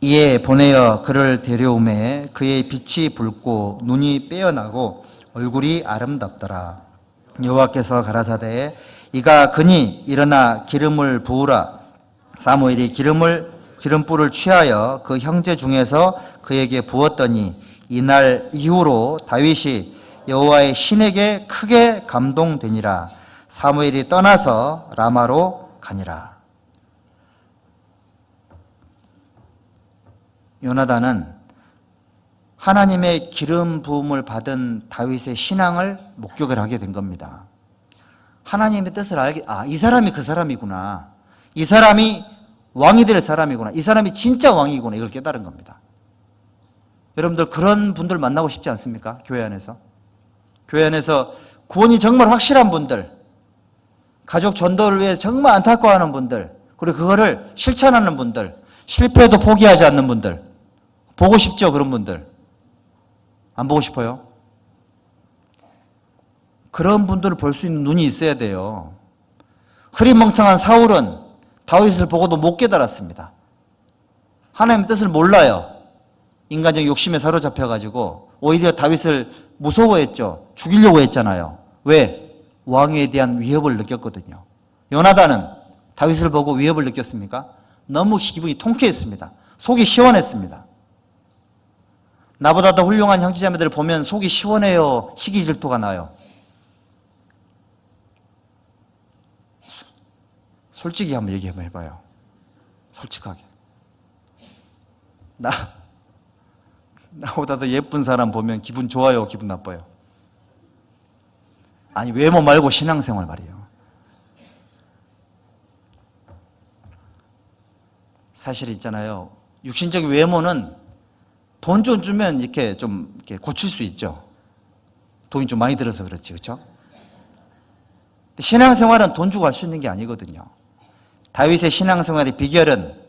이에 보내어 그를 데려오매 그의 빛이 붉고 눈이 빼어나고 얼굴이 아름답더라. 여호와께서 가라사대 이가 그니 일어나 기름을 부으라. 사무엘이 기름불을 취하여 그 형제 중에서 그에게 부었더니 이날 이후로 다윗이 여호와의 신에게 크게 감동되니라. 사무엘이 떠나서 라마로 가니라. 요나단은 하나님의 기름 부음을 받은 다윗의 신앙을 목격을 하게 된 겁니다. 하나님의 뜻을 알게, 이 사람이 그 사람이구나. 이 사람이 왕이 될 사람이구나. 이 사람이 진짜 왕이구나. 이걸 깨달은 겁니다. 여러분들 그런 분들 만나고 싶지 않습니까? 교회 안에서. 교회 안에서 구원이 정말 확실한 분들, 가족 전도를 위해 정말 안타까워하는 분들, 그리고 그거를 실천하는 분들, 실패해도 포기하지 않는 분들, 보고 싶죠, 그런 분들? 안 보고 싶어요? 그런 분들을 볼 수 있는 눈이 있어야 돼요. 흐리멍텅한 사울은 다윗을 보고도 못 깨달았습니다. 하나님의 뜻을 몰라요. 인간적 욕심에 사로잡혀가지고 오히려 다윗을 무서워했죠. 죽이려고 했잖아요. 왜? 왕위에 대한 위협을 느꼈거든요. 요나단은 다윗을 보고 위협을 느꼈습니까? 너무 기분이 통쾌했습니다. 속이 시원했습니다. 나보다 더 훌륭한 형제자매들을 보면 속이 시원해요. 시기 질투가 나요. 솔직히 한번 얘기 한번 해봐요. 솔직하게. 나보다 더 예쁜 사람 보면 기분 좋아요, 기분 나빠요? 아니, 외모 말고 신앙생활 말이에요. 사실 있잖아요. 육신적인 외모는 돈 좀 주면 이렇게 좀 이렇게 고칠 수 있죠. 돈이 좀 많이 들어서 그렇지, 그렇죠? 신앙생활은 돈 주고 할 수 있는 게 아니거든요. 다윗의 신앙생활의 비결은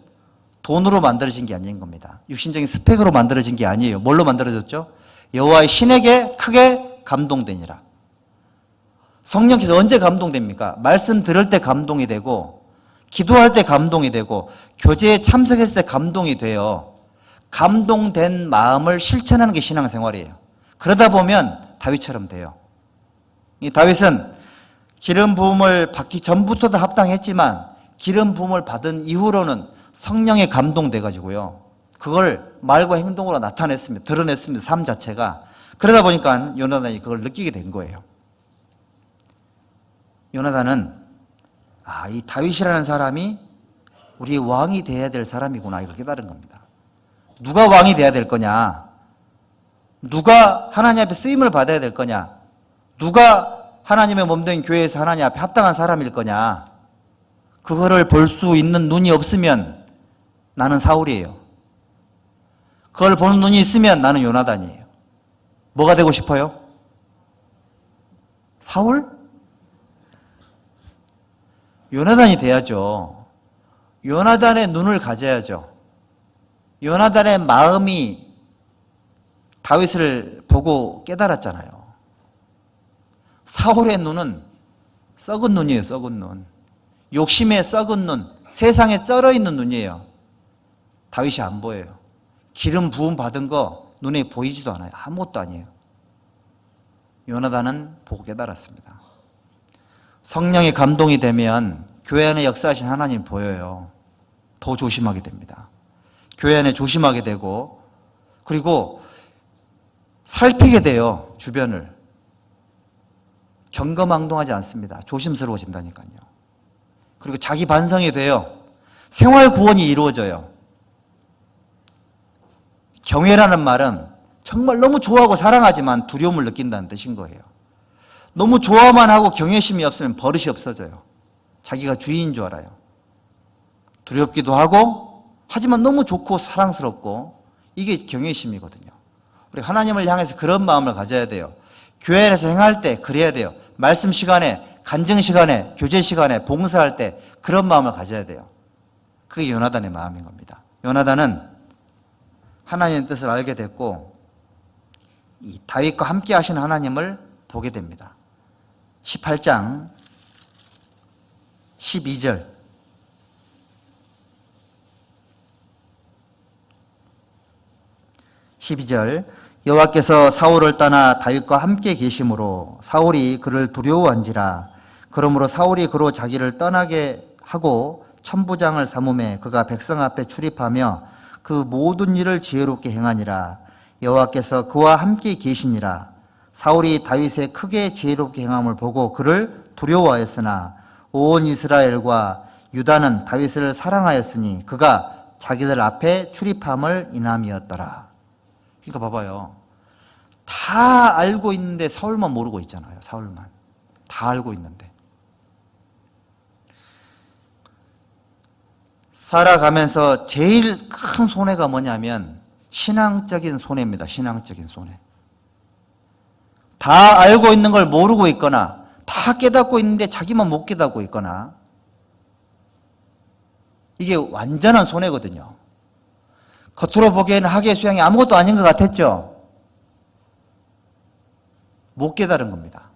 돈으로 만들어진 게 아닌 겁니다. 육신적인 스펙으로 만들어진 게 아니에요. 뭘로 만들어졌죠? 여호와의 신에게 크게 감동되니라. 성령께서 언제 감동됩니까? 말씀 들을 때 감동이 되고, 기도할 때 감동이 되고, 교제에 참석했을 때 감동이 돼요. 감동된 마음을 실천하는 게 신앙생활이에요. 그러다 보면 다윗처럼 돼요. 이 다윗은 기름 부음을 받기 전부터도 합당했지만 기름 부음을 받은 이후로는 성령에 감동돼가지고요. 그걸 말과 행동으로 나타냈습니다. 드러냈습니다. 삶 자체가. 그러다 보니까 요나단이 그걸 느끼게 된 거예요. 요나단은 이 다윗이라는 사람이 우리 왕이 돼야 될 사람이구나, 이걸 깨달은 겁니다. 누가 왕이 돼야 될 거냐? 누가 하나님 앞에 쓰임을 받아야 될 거냐? 누가 하나님의 몸된 교회에서 하나님 앞에 합당한 사람일 거냐? 그거를 볼 수 있는 눈이 없으면 나는 사울이에요. 그걸 보는 눈이 있으면 나는 요나단이에요. 뭐가 되고 싶어요? 사울? 요나단이 돼야죠. 요나단의 눈을 가져야죠. 요나단의 마음이 다윗을 보고 깨달았잖아요. 사울의 눈은 썩은 눈이에요, 썩은 눈. 욕심에 썩은 눈, 세상에 쩔어있는 눈이에요. 다윗이 안 보여요. 기름 부음 받은 거 눈에 보이지도 않아요. 아무것도 아니에요. 요나단은 보고 깨달았습니다. 성령의 감동이 되면 교회 안에 역사하신 하나님 보여요. 더 조심하게 됩니다. 교회 안에 조심하게 되고, 그리고 살피게 돼요, 주변을. 경거망동하지 않습니다. 조심스러워진다니까요. 그리고 자기 반성이 돼요. 생활 구원이 이루어져요. 경외라는 말은 정말 너무 좋아하고 사랑하지만 두려움을 느낀다는 뜻인 거예요. 너무 좋아만 하고 경외심이 없으면 버릇이 없어져요. 자기가 주인인 줄 알아요. 두렵기도 하고, 하지만 너무 좋고 사랑스럽고, 이게 경외심이거든요. 우리 하나님을 향해서 그런 마음을 가져야 돼요. 교회 안에서 행할 때 그래야 돼요. 말씀 시간에, 간증 시간에, 교제 시간에, 봉사할 때 그런 마음을 가져야 돼요. 그게 요나단의 마음인 겁니다. 요나단은 하나님의 뜻을 알게 됐고, 이 다윗과 함께 하신 하나님을 보게 됩니다. 18장 12절. 여호와께서 사울을 떠나 다윗과 함께 계심으로 사울이 그를 두려워한지라. 그러므로 사울이 그로 자기를 떠나게 하고 천부장을 삼음에 그가 백성 앞에 출입하며 그 모든 일을 지혜롭게 행하니라. 여호와께서 그와 함께 계시니라. 사울이 다윗의 크게 지혜롭게 행함을 보고 그를 두려워하였으나 온 이스라엘과 유다는 다윗을 사랑하였으니 그가 자기들 앞에 출입함을 인함이었더라. 그러니까 봐봐요. 다 알고 있는데 사울만 모르고 있잖아요. 사울만. 다 알고 있는데. 살아가면서 제일 큰 손해가 뭐냐면 신앙적인 손해입니다. 신앙적인 손해. 다 알고 있는 걸 모르고 있거나 다 깨닫고 있는데 자기만 못 깨닫고 있거나 이게 완전한 손해거든요. 겉으로 보기에는 학예 수양이 아무것도 아닌 것 같았죠? 못 깨달은 겁니다.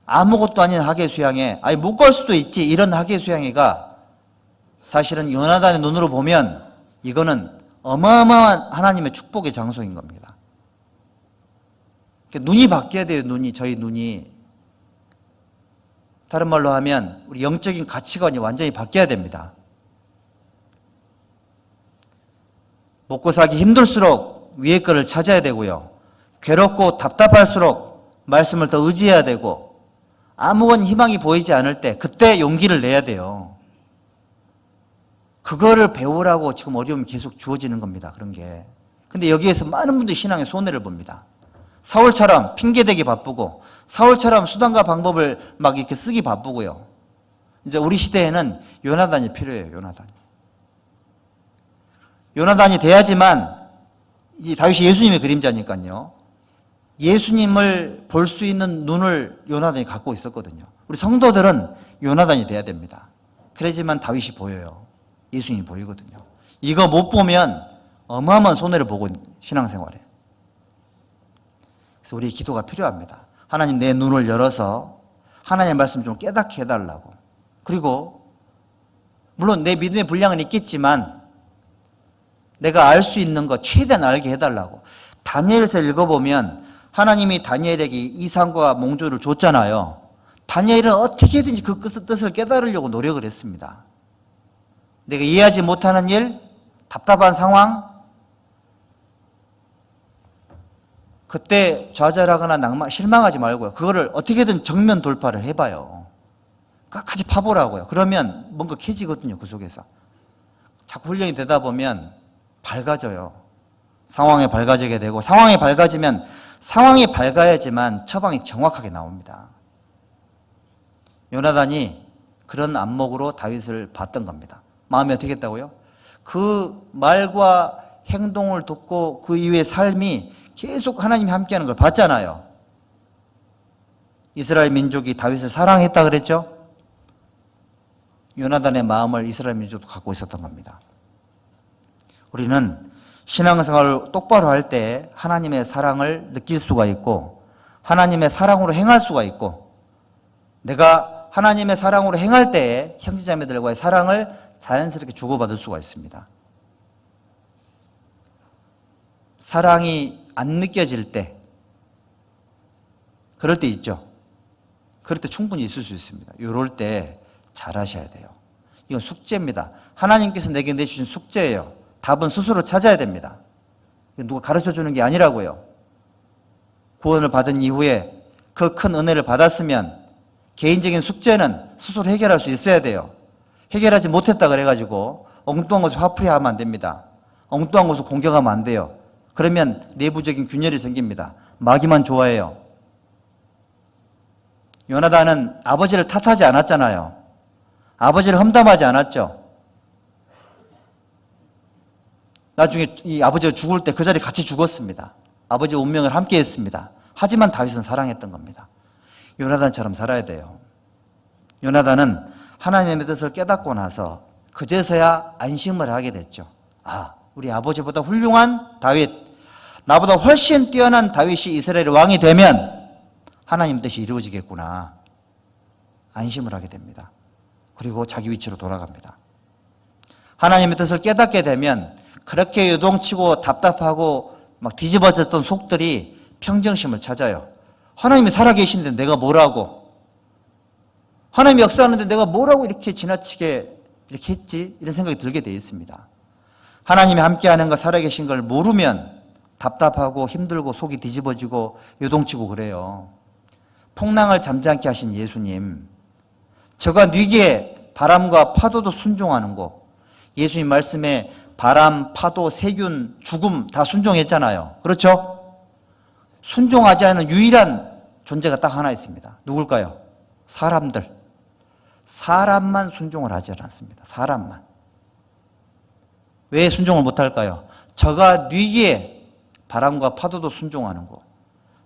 아무것도 아닌 학예 수양에 못 갈 수도 있지 이런 학예 수양회가 사실은 요나단의 눈으로 보면 이거는 어마어마한 하나님의 축복의 장소인 겁니다. 눈이 바뀌어야 돼요. 저희 눈이. 다른 말로 하면 우리 영적인 가치관이 완전히 바뀌어야 됩니다. 먹고 살기 힘들수록 위의 거를 찾아야 되고요. 괴롭고 답답할수록 말씀을 더 의지해야 되고 아무런 희망이 보이지 않을 때 그때 용기를 내야 돼요. 그거를 배우라고 지금 어려움이 계속 주어지는 겁니다. 그런 게. 근데 여기에서 많은 분들이 신앙의 손해를 봅니다. 사울처럼 핑계대기 바쁘고 사울처럼 수단과 방법을 막 이렇게 쓰기 바쁘고요. 이제 우리 시대에는 요나단이 필요해요. 요나단이 돼야지만 이 다윗이 예수님의 그림자니까요. 예수님을 볼 수 있는 눈을 요나단이 갖고 있었거든요. 우리 성도들은 요나단이 돼야 됩니다. 그래야지만 다윗이 보여요. 예수님이 보이거든요. 이거 못 보면 어마어마한 손해를 보고 신앙생활에. 그래서 우리 기도가 필요합니다. 하나님 내 눈을 열어서 하나님의 말씀 좀 깨닫게 해달라고. 그리고 물론 내 믿음의 분량은 있겠지만 내가 알 수 있는 거 최대한 알게 해달라고. 다니엘서 읽어보면 하나님이 다니엘에게 이상과 몽조를 줬잖아요. 다니엘은 어떻게든지 그 뜻을 깨달으려고 노력을 했습니다. 내가 이해하지 못하는 일, 답답한 상황, 그때 좌절하거나 실망하지 말고요. 그거를 어떻게든 정면 돌파를 해봐요. 끝까지 파보라고요. 그러면 뭔가 켜지거든요. 그 속에서. 자꾸 훈련이 되다 보면 밝아져요. 상황에 밝아지게 되고 상황이 밝아지면 상황이 밝아야지만 처방이 정확하게 나옵니다. 요나단이 그런 안목으로 다윗을 봤던 겁니다. 마음이 어떻게 했다고요? 그 말과 행동을 듣고 그 이후의 삶이 계속 하나님이 함께하는 걸 봤잖아요. 이스라엘 민족이 다윗을 사랑했다 그랬죠? 요나단의 마음을 이스라엘 민족도 갖고 있었던 겁니다. 우리는 신앙생활을 똑바로 할 때 하나님의 사랑을 느낄 수가 있고 하나님의 사랑으로 행할 수가 있고 내가 하나님의 사랑으로 행할 때에 형제자매들과의 사랑을 자연스럽게 주고받을 수가 있습니다. 사랑이 안 느껴질 때 그럴 때 있죠. 그럴 때 충분히 있을 수 있습니다. 이럴 때 잘하셔야 돼요. 이건 숙제입니다. 하나님께서 내게 내주신 숙제예요. 답은 스스로 찾아야 됩니다. 누가 가르쳐주는 게 아니라고요. 구원을 받은 이후에 그 큰 은혜를 받았으면 개인적인 숙제는 스스로 해결할 수 있어야 돼요. 해결하지 못했다 그래가지고 엉뚱한 것을 화풀이하면 안 됩니다. 엉뚱한 것을 공격하면 안 돼요. 그러면 내부적인 균열이 생깁니다. 마귀만 좋아해요. 요나단은 아버지를 탓하지 않았잖아요. 아버지를 험담하지 않았죠. 나중에 이 아버지가 죽을 때 그 자리에 같이 죽었습니다. 아버지의 운명을 함께 했습니다. 하지만 다윗은 사랑했던 겁니다. 요나단처럼 살아야 돼요. 요나단은 하나님의 뜻을 깨닫고 나서 그제서야 안심을 하게 됐죠. 우리 아버지보다 훌륭한 다윗, 나보다 훨씬 뛰어난 다윗이 이스라엘의 왕이 되면 하나님 뜻이 이루어지겠구나. 안심을 하게 됩니다. 그리고 자기 위치로 돌아갑니다. 하나님의 뜻을 깨닫게 되면 그렇게 요동치고 답답하고 막 뒤집어졌던 속들이 평정심을 찾아요. 하나님이 살아계신데 내가 뭐라고? 하나님이 역사하는데 내가 뭐라고 이렇게 지나치게 이렇게 했지? 이런 생각이 들게 되어 있습니다. 하나님이 함께하는 것, 살아계신 걸 모르면 답답하고 힘들고 속이 뒤집어지고 요동치고 그래요. 풍랑을 잠잠케 하신 예수님, 저가 뉘게 바람과 파도도 순종하는 거. 예수님 말씀에 바람, 파도, 세균, 죽음 다 순종했잖아요. 그렇죠? 순종하지 않은 유일한 존재가 딱 하나 있습니다. 누굴까요? 사람들. 사람만 순종을 하지 않았습니다. 사람만. 왜 순종을 못할까요? 저가 뉘기에 바람과 파도도 순종하는 거.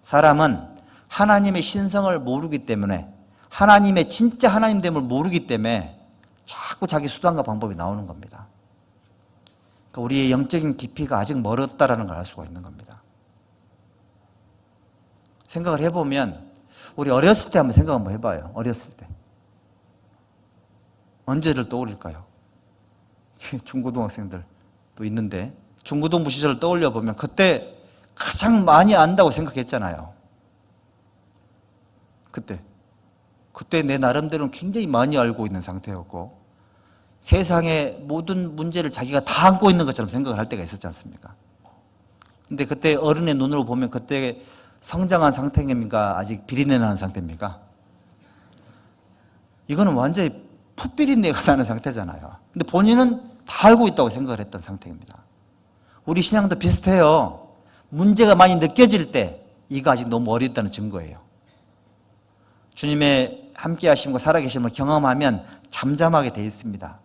사람은 하나님의 신성을 모르기 때문에, 하나님의 진짜 하나님됨을 모르기 때문에 자꾸 자기 수단과 방법이 나오는 겁니다. 그러니까 우리의 영적인 깊이가 아직 멀었다라는 걸 알 수가 있는 겁니다. 생각을 해보면 우리 어렸을 때 한번 생각 한번 해봐요. 어렸을 때 언제를 떠올릴까요? 중고등학생들 또 있는데 중고등부 시절을 떠올려 보면 그때 가장 많이 안다고 생각했잖아요. 그때 내 나름대로는 굉장히 많이 알고 있는 상태였고 세상의 모든 문제를 자기가 다 안고 있는 것처럼 생각을 할 때가 있었지 않습니까? 근데 그때 어른의 눈으로 보면 그때 성장한 상태입니까? 아직 비린내 나는 상태입니까? 이거는 완전히 풋비린내가 나는 상태잖아요. 근데 본인은 다 알고 있다고 생각을 했던 상태입니다. 우리 신앙도 비슷해요. 문제가 많이 느껴질 때 이거 아직 너무 어렸다는 증거예요. 주님의 함께 하심과 살아계심을 경험하면 잠잠하게 되어 있습니다.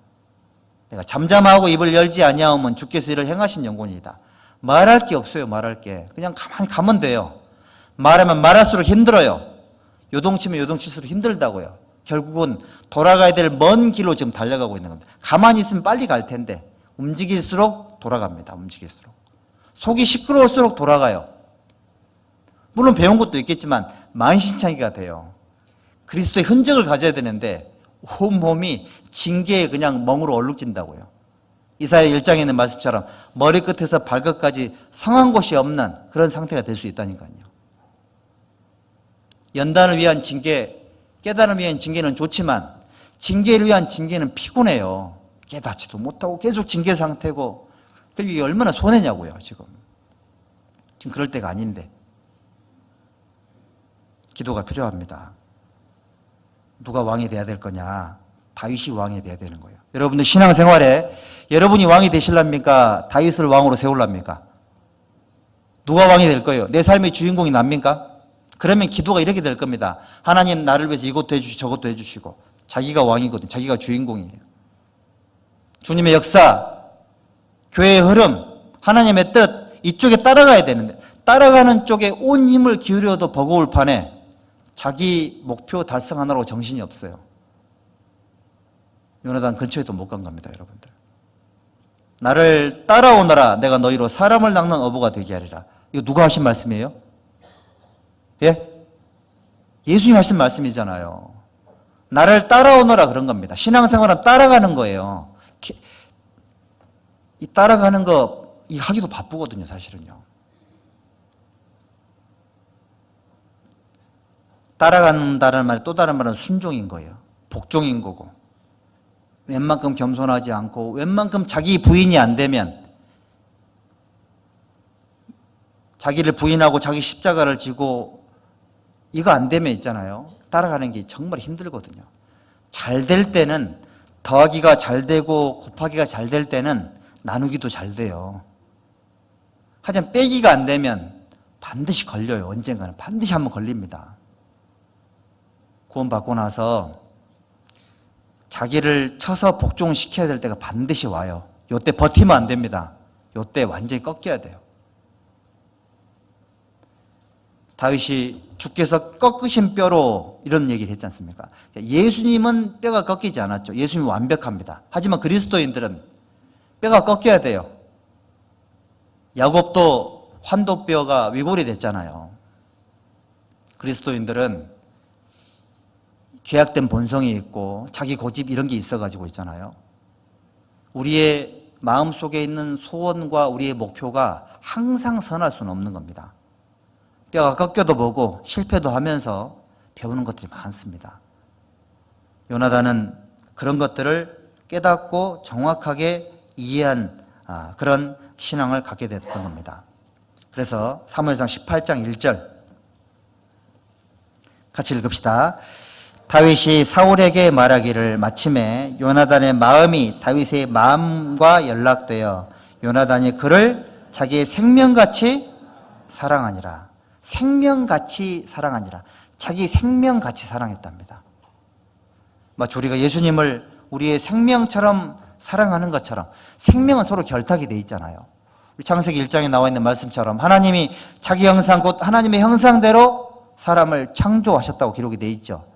내가 잠잠하고 입을 열지 아니하면 주께서 이를 행하신 영혼이다. 말할 게 없어요. 말할 게. 그냥 가만히 가면 돼요. 말하면 말할수록 힘들어요. 요동치면 요동칠수록 힘들다고요. 결국은 돌아가야 될 먼 길로 지금 달려가고 있는 겁니다. 가만히 있으면 빨리 갈 텐데 움직일수록 돌아갑니다. 움직일수록. 속이 시끄러울수록 돌아가요. 물론 배운 것도 있겠지만 만신창이가 돼요. 그리스도의 흔적을 가져야 되는데 온몸이 징계에 그냥 멍으로 얼룩진다고요. 이사야 1장에 있는 말씀처럼 머리끝에서 발끝까지 성한 곳이 없는 그런 상태가 될 수 있다니까요. 연단을 위한 징계, 깨달음을 위한 징계는 좋지만 징계를 위한 징계는 피곤해요. 깨닫지도 못하고 계속 징계 상태고 그리고 이게 얼마나 손해냐고요. 지금 그럴 때가 아닌데 기도가 필요합니다. 누가 왕이 돼야 될 거냐? 다윗이 왕이 돼야 되는 거예요. 여러분들 신앙생활에 여러분이 왕이 되실랍니까? 다윗을 왕으로 세울랍니까? 누가 왕이 될 거예요? 내 삶의 주인공이 납니까? 그러면 기도가 이렇게 될 겁니다. 하나님 나를 위해서 이것도 해주시고 저것도 해주시고 자기가 왕이거든요. 자기가 주인공이에요. 주님의 역사, 교회의 흐름, 하나님의 뜻 이쪽에 따라가야 되는데 따라가는 쪽에 온 힘을 기울여도 버거울 판에 자기 목표 달성하느라고 정신이 없어요. 요나단 근처에도 못 간 겁니다. 여러분들. 나를 따라오너라 내가 너희로 사람을 낚는 어부가 되게 하리라. 이거 누가 하신 말씀이에요? 예? 예수님 하신 말씀이잖아요. 나를 따라오너라 그런 겁니다. 신앙생활은 따라가는 거예요. 이 따라가는 거 이 하기도 바쁘거든요. 사실은요. 따라간다는 말이 또 다른 말은 순종인 거예요. 복종인 거고 웬만큼 겸손하지 않고 웬만큼 자기 부인이 안 되면 자기를 부인하고 자기 십자가를 지고 이거 안 되면 있잖아요. 따라가는 게 정말 힘들거든요. 잘 될 때는 더하기가 잘 되고 곱하기가 잘 될 때는 나누기도 잘 돼요. 하지만 빼기가 안 되면 반드시 걸려요. 언젠가는 반드시 한번 걸립니다. 구원받고 나서 자기를 쳐서 복종시켜야 될 때가 반드시 와요. 요때 버티면 안 됩니다. 요때 완전히 꺾여야 돼요. 다윗이 주께서 꺾으신 뼈로 이런 얘기를 했지 않습니까? 예수님은 뼈가 꺾이지 않았죠. 예수님은 완벽합니다. 하지만 그리스도인들은 뼈가 꺾여야 돼요. 야곱도 환도뼈가 위골이 됐잖아요. 그리스도인들은 죄악된 본성이 있고 자기 고집 이런 게 있어가지고 있잖아요. 우리의 마음속에 있는 소원과 우리의 목표가 항상 선할 수는 없는 겁니다. 뼈가 꺾여도 보고 실패도 하면서 배우는 것들이 많습니다. 요나단은 그런 것들을 깨닫고 정확하게 이해한 그런 신앙을 갖게 됐던 겁니다. 그래서 사무엘상 18장 1절 같이 읽읍시다. 다윗이 사울에게 말하기를 마침에 요나단의 마음이 다윗의 마음과 연락되어 요나단이 그를 자기의 생명같이 사랑하니라. 생명같이 사랑하니라. 자기 생명같이 사랑했답니다. 마치 우리가 예수님을 우리의 생명처럼 사랑하는 것처럼 생명은 서로 결탁이 돼 있잖아요. 우리 창세기 1장에 나와 있는 말씀처럼 하나님이 자기 형상 곧 하나님의 형상대로 사람을 창조하셨다고 기록이 되어 있죠.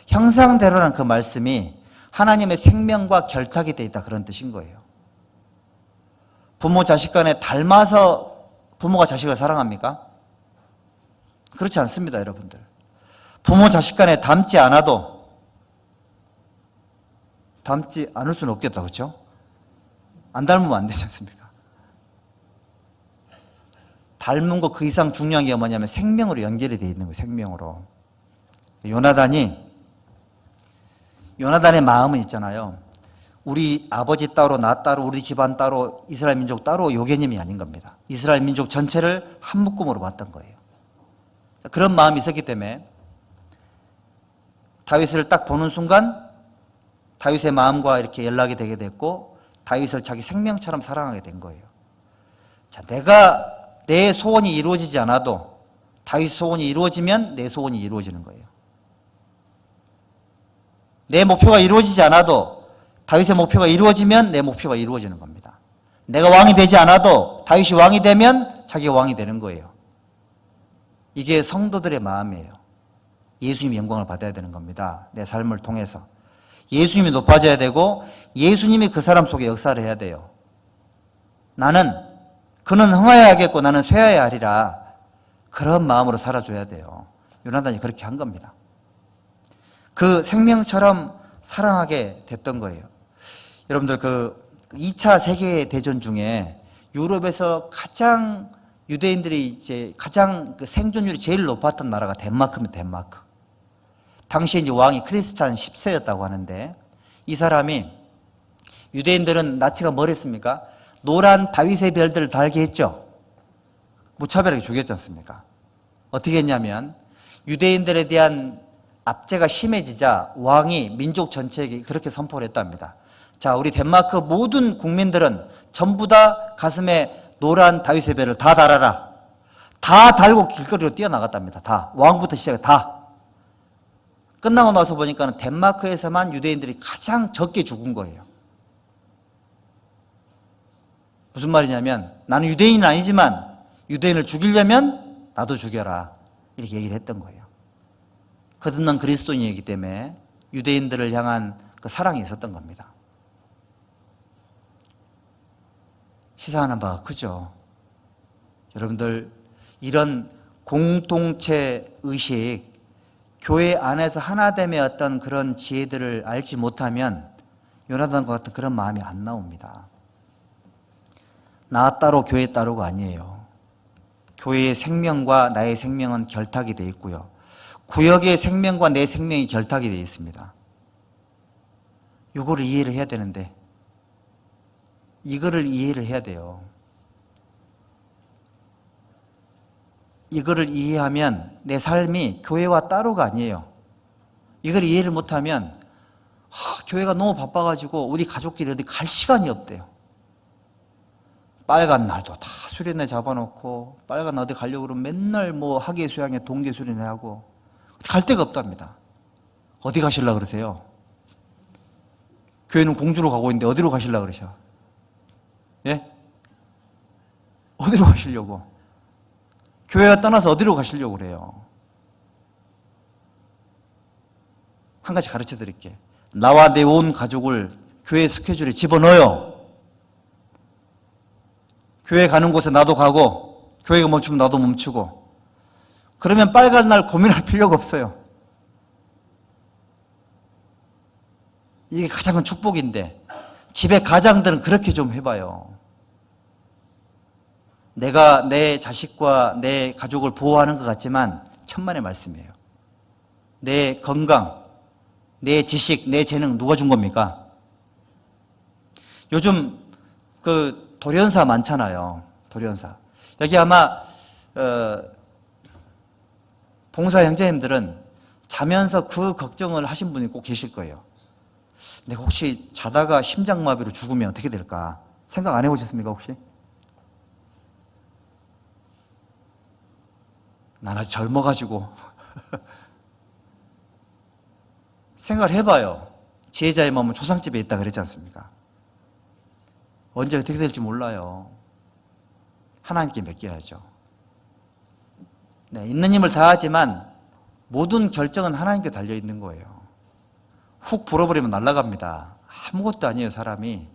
형상대로라는 그 말씀이 하나님의 생명과 결탁이 되어 있다, 그런 뜻인 거예요. 부모 자식 간에 닮아서 부모가 자식을 사랑합니까? 그렇지 않습니다, 여러분들. 부모 자식 간에 닮지 않아도 닮지 않을 수는 없겠다, 그렇죠? 안 닮으면 안 되지 않습니까? 닮은 거 그 이상 중요한 게 뭐냐면 생명으로 연결이 되어 있는 거예요, 생명으로. 요나단의 마음은 있잖아요. 우리 아버지 따로, 나 따로, 우리 집안 따로, 이스라엘 민족 따로, 요 개념이 아닌 겁니다. 이스라엘 민족 전체를 한 묶음으로 봤던 거예요. 그런 마음이 있었기 때문에 다윗을 딱 보는 순간 다윗의 마음과 이렇게 연락이 되게 됐고, 다윗을 자기 생명처럼 사랑하게 된 거예요. 자, 내 소원이 이루어지지 않아도 다윗 소원이 이루어지면 내 소원이 이루어지는 거예요. 내 목표가 이루어지지 않아도 다윗의 목표가 이루어지면 내 목표가 이루어지는 겁니다. 내가 왕이 되지 않아도 다윗이 왕이 되면 자기가 왕이 되는 거예요. 이게 성도들의 마음이에요. 예수님이 영광을 받아야 되는 겁니다. 내 삶을 통해서. 예수님이 높아져야 되고 예수님이 그 사람 속에 역사를 해야 돼요. 그는 흥하여야겠고 나는 쇠하여야 하리라. 그런 마음으로 살아줘야 돼요. 요나단이 그렇게 한 겁니다. 그 생명처럼 사랑하게 됐던 거예요. 여러분들 그 2차 세계대전 중에 유럽에서 가장 유대인들이 이제 가장 그 생존율이 제일 높았던 나라가 덴마크입니다. 덴마크. 당시에 이제 왕이 크리스찬 10세였다고 하는데, 이 사람이, 유대인들은 나치가 뭘 했습니까? 노란 다윗의 별들을 달게 했죠. 무차별하게 죽였지 않습니까? 어떻게 했냐면 유대인들에 대한 압제가 심해지자 왕이 민족 전체에게 그렇게 선포를 했답니다. 자, 우리 덴마크 모든 국민들은 전부 다 가슴에 노란 다윗의 별을 다 달아라. 다 달고 길거리로 뛰어나갔답니다. 다. 왕부터 시작해 다. 끝나고 나서 보니까 덴마크에서만 유대인들이 가장 적게 죽은 거예요. 무슨 말이냐면 나는 유대인은 아니지만 유대인을 죽이려면 나도 죽여라. 이렇게 얘기를 했던 거예요. 거듭난 그리스도인이기 때문에 유대인들을 향한 그 사랑이 있었던 겁니다. 시사하는 바가 크죠. 여러분들, 이런 공동체 의식, 교회 안에서 하나됨의 어떤 그런 지혜들을 알지 못하면 요나단과 같은 그런 마음이 안 나옵니다. 나 따로 교회 따로가 아니에요. 교회의 생명과 나의 생명은 결탁이 되어 있고요. 구역의 생명과 내 생명이 결탁이 되어 있습니다. 이거를 이해를 해야 되는데, 이거를 이해를 해야 돼요. 이거를 이해하면 내 삶이 교회와 따로가 아니에요. 이걸 이해를 못하면 교회가 너무 바빠가지고 우리 가족끼리 어디 갈 시간이 없대요. 빨간 날도 다 수련회 잡아놓고 빨간 날 어디 가려고 그러면 맨날 뭐 학예 수양회 동계 수련회 하고 갈 데가 없답니다. 어디 가시려고 그러세요? 교회는 공주로 가고 있는데 어디로 가시려고 그러셔? 예? 어디로 가시려고? 교회가 떠나서 어디로 가시려고 그래요? 한 가지 가르쳐 드릴게. 나와 내 온 가족을 교회 스케줄에 집어넣어요. 교회 가는 곳에 나도 가고 교회가 멈추면 나도 멈추고, 그러면 빨간 날 고민할 필요가 없어요. 이게 가장 큰 축복인데 집에 가장들은 그렇게 좀 해봐요. 내가 내 자식과 내 가족을 보호하는 것 같지만 천만의 말씀이에요. 내 건강, 내 지식, 내 재능 누가 준 겁니까? 요즘 그 돌연사 많잖아요. 돌연사. 여기 아마 봉사 형제님들은 자면서 그 걱정을 하신 분이 꼭 계실 거예요. 내가 혹시 자다가 심장마비로 죽으면 어떻게 될까? 생각 안 해보셨습니까, 혹시? 난 아직 젊어가지고 생각을 해봐요. 지혜자의 마음은 초상집에 있다 그랬지 않습니까? 언제 어떻게 될지 몰라요. 하나님께 맡겨야죠. 네, 있는 힘을 다하지만 모든 결정은 하나님께 달려 있는 거예요. 훅 불어버리면 날아갑니다. 아무것도 아니에요, 사람이.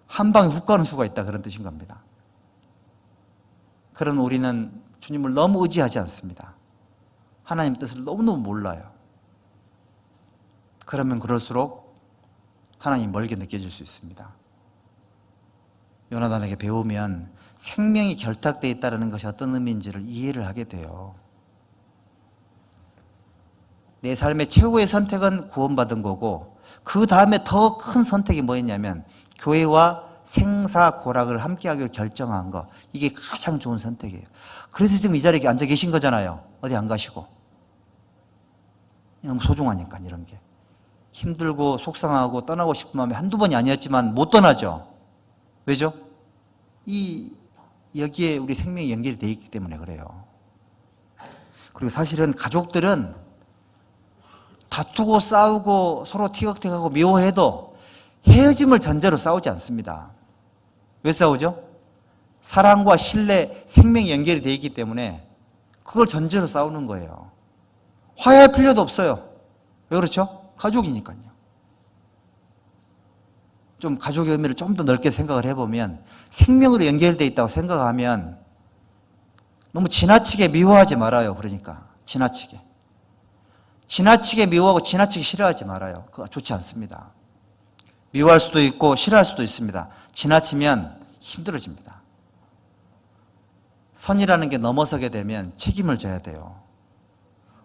한 방에 훅 가는 수가 있다, 그런 뜻인 겁니다. 그런 우리는 주님을 너무 의지하지 않습니다. 하나님 뜻을 너무너무 몰라요. 그러면 그럴수록 하나님 멀게 느껴질 수 있습니다. 요나단에게 배우면 생명이 결탁되어 있다는 것이 어떤 의미인지를 이해를 하게 돼요. 내 삶의 최고의 선택은 구원받은 거고, 그 다음에 더 큰 선택이 뭐였냐면 교회와 생사고락을 함께하기로 결정한 거, 이게 가장 좋은 선택이에요. 그래서 지금 이 자리에 앉아 계신 거잖아요. 어디 안 가시고. 너무 소중하니까. 이런 게 힘들고 속상하고 떠나고 싶은 마음이 한두 번이 아니었지만 못 떠나죠. 왜죠? 여기에 우리 생명이 연결이 되어 있기 때문에 그래요. 그리고 사실은 가족들은 다투고 싸우고 서로 티격태격하고 미워해도 헤어짐을 전제로 싸우지 않습니다. 왜 싸우죠? 사랑과 신뢰, 생명이 연결이 되어 있기 때문에 그걸 전제로 싸우는 거예요. 화해할 필요도 없어요. 왜 그렇죠? 가족이니까요. 좀 가족의 의미를 좀 더 넓게 생각을 해보면 생명으로 연결되어 있다고 생각하면 너무 지나치게 미워하지 말아요. 그러니까 지나치게 미워하고 지나치게 싫어하지 말아요. 그거 좋지 않습니다. 미워할 수도 있고 싫어할 수도 있습니다. 지나치면 힘들어집니다. 선이라는 게 넘어서게 되면 책임을 져야 돼요.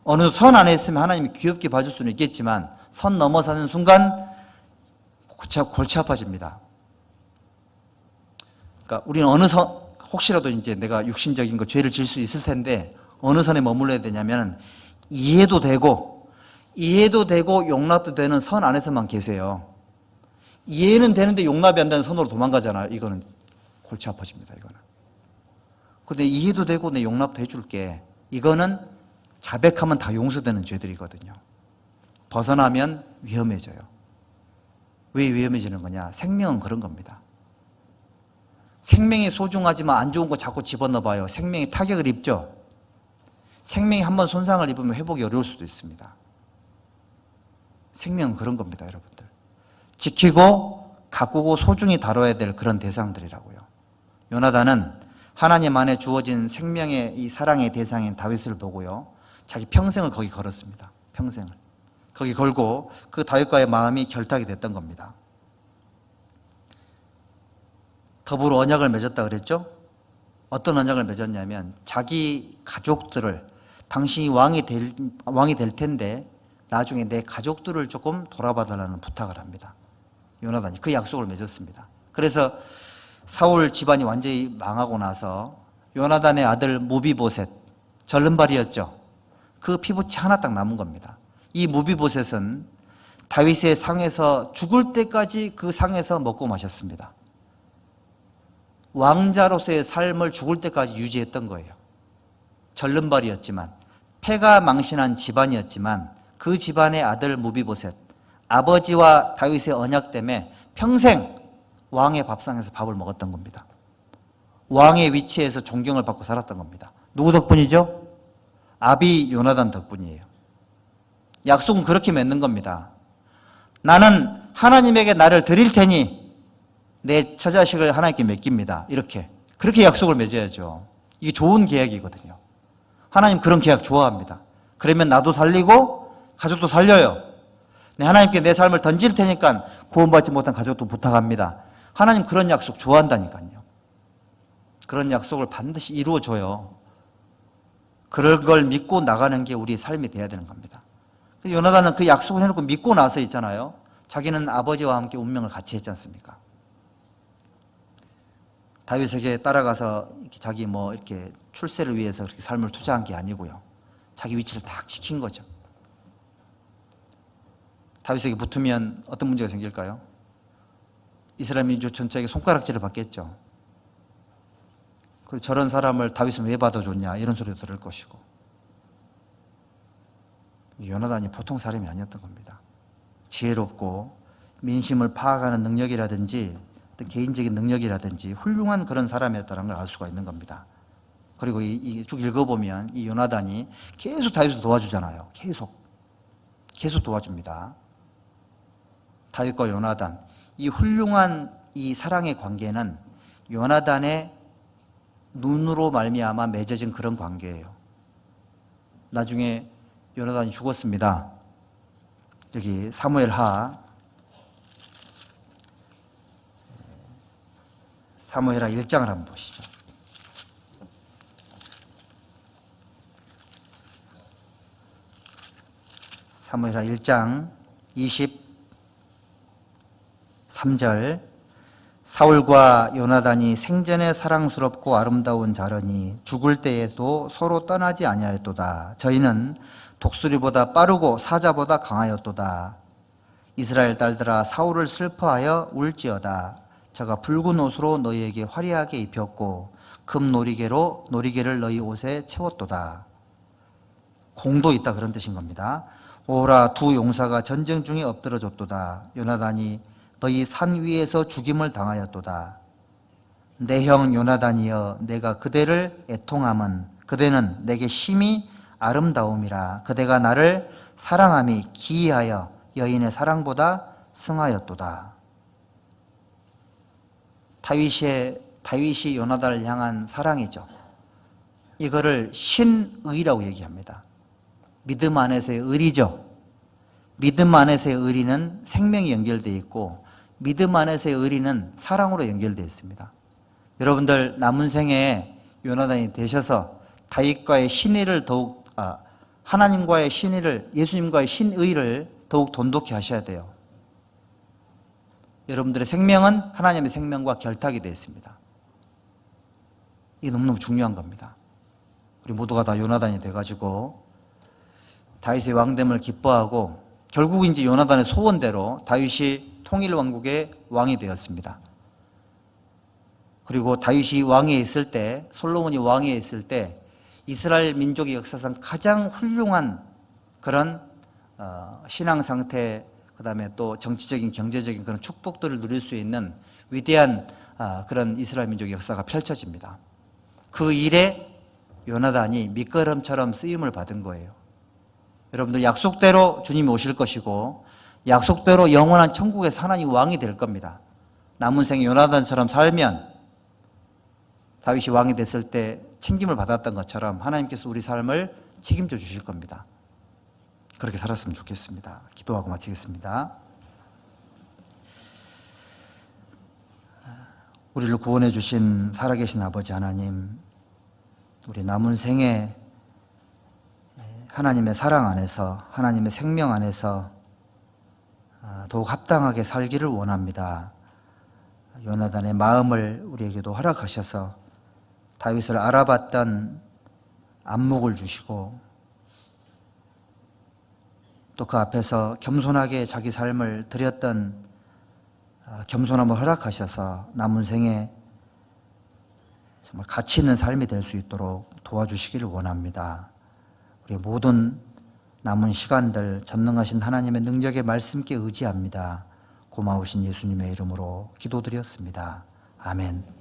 어느 선 안에 있으면 하나님이 귀엽게 봐줄 수는 있겠지만 선 넘어서는 순간 골치 아파집니다. 그러니까 우리는 어느 선, 혹시라도 이제 내가 육신적인 거 죄를 질 수 있을 텐데 어느 선에 머물러야 되냐면 이해도 되고 용납도 되는 선 안에서만 계세요. 이해는 되는데 용납이 안 되는 선으로 도망가잖아요. 이거는 골치 아파집니다. 이거는. 근데 이해도 되고 내 용납도 해줄게. 이거는 자백하면 다 용서되는 죄들이거든요. 벗어나면 위험해져요. 왜 위험해지는 거냐? 생명은 그런 겁니다. 생명이 소중하지만 안 좋은 거 자꾸 집어넣어봐요. 생명이 타격을 입죠. 생명이 한번 손상을 입으면 회복이 어려울 수도 있습니다. 생명은 그런 겁니다, 여러분들. 지키고 가꾸고 소중히 다뤄야 될 그런 대상들이라고요. 요나단은 하나님 안에 주어진 생명의 이 사랑의 대상인 다윗을 보고요, 자기 평생을 거기 걸었습니다. 평생을 거기 걸고 그 다윗과의 마음이 결탁이 됐던 겁니다. 더불어 언약을 맺었다 그랬죠? 어떤 언약을 맺었냐면 자기 가족들을, 당신이 왕이 될 텐데 나중에 내 가족들을 조금 돌아봐달라는 부탁을 합니다. 요나단이 그 약속을 맺었습니다. 그래서 사울 집안이 완전히 망하고 나서 요나단의 아들 무비보셋, 절름발이었죠. 그 피부치 하나 딱 남은 겁니다. 이 무비보셋은 다윗의 상에서 죽을 때까지 그 상에서 먹고 마셨습니다. 왕자로서의 삶을 죽을 때까지 유지했던 거예요. 절름발이었지만, 패가 망신한 집안이었지만 그 집안의 아들 무비보셋, 아버지와 다윗의 언약 때문에 평생 왕의 밥상에서 밥을 먹었던 겁니다. 왕의 위치에서 존경을 받고 살았던 겁니다. 누구 덕분이죠? 아비 요나단 덕분이에요. 약속은 그렇게 맺는 겁니다. 나는 하나님에게 나를 드릴 테니 내 처자식을 하나님께 맡깁니다. 그렇게 약속을 맺어야죠. 이게 좋은 계약이거든요. 하나님 그런 계약 좋아합니다. 그러면 나도 살리고 가족도 살려요. 하나님께 내 삶을 던질 테니까 구원받지 못한 가족도 부탁합니다. 하나님 그런 약속 좋아한다니까요. 그런 약속을 반드시 이루어줘요. 그럴 걸 믿고 나가는 게 우리의 삶이 돼야 되는 겁니다. 요나단은 그 약속을 해놓고 믿고 나서 있잖아요. 자기는 아버지와 함께 운명을 같이 했지 않습니까? 다윗에게 따라가서 자기 이렇게 출세를 위해서 그렇게 삶을 투자한 게 아니고요. 자기 위치를 딱 지킨 거죠. 다윗에게 붙으면 어떤 문제가 생길까요? 이스라엘 민족 전체에게 손가락질을 받겠죠. 그리고 저런 사람을 다윗은 왜 받아줬냐 이런 소리도 들을 것이고. 요나단이 보통 사람이 아니었던 겁니다. 지혜롭고 민심을 파악하는 능력이라든지 어떤 개인적인 능력이라든지 훌륭한 그런 사람이었다는 걸 알 수가 있는 겁니다. 그리고 쭉 읽어보면 이 요나단이 계속 다윗을 도와주잖아요. 계속 도와줍니다. 다윗과 요나단, 이 훌륭한 이 사랑의 관계는 요나단의 눈으로 말미암아 맺어진 그런 관계예요. 나중에 요나단이 죽었습니다. 여기 사무엘하 1장을 한번 보시죠. 사무엘하 1장 23절 사울과 요나단이 생전에 사랑스럽고 아름다운 자러니 죽을 때에도 서로 떠나지 아니하였도다. 저희는 독수리보다 빠르고 사자보다 강하였도다. 이스라엘 딸들아 사울을 슬퍼하여 울지어다. 저가 붉은 옷으로 너희에게 화려하게 입혔고 금 놀이개를 너희 옷에 채웠도다. 공도 있다 그런 뜻인 겁니다. 오라 두 용사가 전쟁 중에 엎드러졌도다. 요나단이 너희 산 위에서 죽임을 당하였도다. 내 형 요나단이여 내가 그대를 애통함은 그대는 내게 심히 아름다움이라. 그대가 나를 사랑함이 기이하여 여인의 사랑보다 승하였도다. 다윗이 요나단을 향한 사랑이죠. 이거를 신의라고 얘기합니다. 믿음 안에서의 의리죠. 믿음 안에서의 의리는 생명이 연결되어 있고 믿음 안에서의 의리는 사랑으로 연결되어 있습니다. 여러분들 남은 생에 요나단이 되셔서 다윗과의 신의를 더욱 하나님과의 신의를 예수님과의 신의를 더욱 돈독히 하셔야 돼요. 여러분들의 생명은 하나님의 생명과 결탁이 되어 있습니다. 이게 너무너무 중요한 겁니다. 우리 모두가 다 요나단이 돼가지고 다윗의 왕됨을 기뻐하고 결국 이제 요나단의 소원대로 다윗이 통일 왕국의 왕이 되었습니다. 그리고 다윗이 왕위에 있을 때, 솔로몬이 왕위에 있을 때 이스라엘 민족의 역사상 가장 훌륭한 그런 신앙 상태, 그다음에 또 정치적인 경제적인 그런 축복들을 누릴 수 있는 위대한 그런 이스라엘 민족의 역사가 펼쳐집니다. 그 일에 요나단이 밑거름처럼 쓰임을 받은 거예요. 여러분들 약속대로 주님이 오실 것이고 약속대로 영원한 천국에서 하나님 왕이 될 겁니다. 남은 생 요나단처럼 살면 다윗이 왕이 됐을 때 책임을 받았던 것처럼 하나님께서 우리 삶을 책임져 주실 겁니다. 그렇게 살았으면 좋겠습니다. 기도하고 마치겠습니다. 우리를 구원해 주신 살아계신 아버지 하나님, 우리 남은 생에 하나님의 사랑 안에서, 하나님의 생명 안에서 더욱 합당하게 살기를 원합니다. 요나단의 마음을 우리에게도 허락하셔서 다윗을 알아봤던 안목을 주시고 또 그 앞에서 겸손하게 자기 삶을 드렸던 겸손함을 허락하셔서 남은 생에 정말 가치 있는 삶이 될 수 있도록 도와주시기를 원합니다. 우리 모든 남은 시간들 전능하신 하나님의 능력의 말씀께 의지합니다. 고마우신 예수님의 이름으로 기도드렸습니다. 아멘.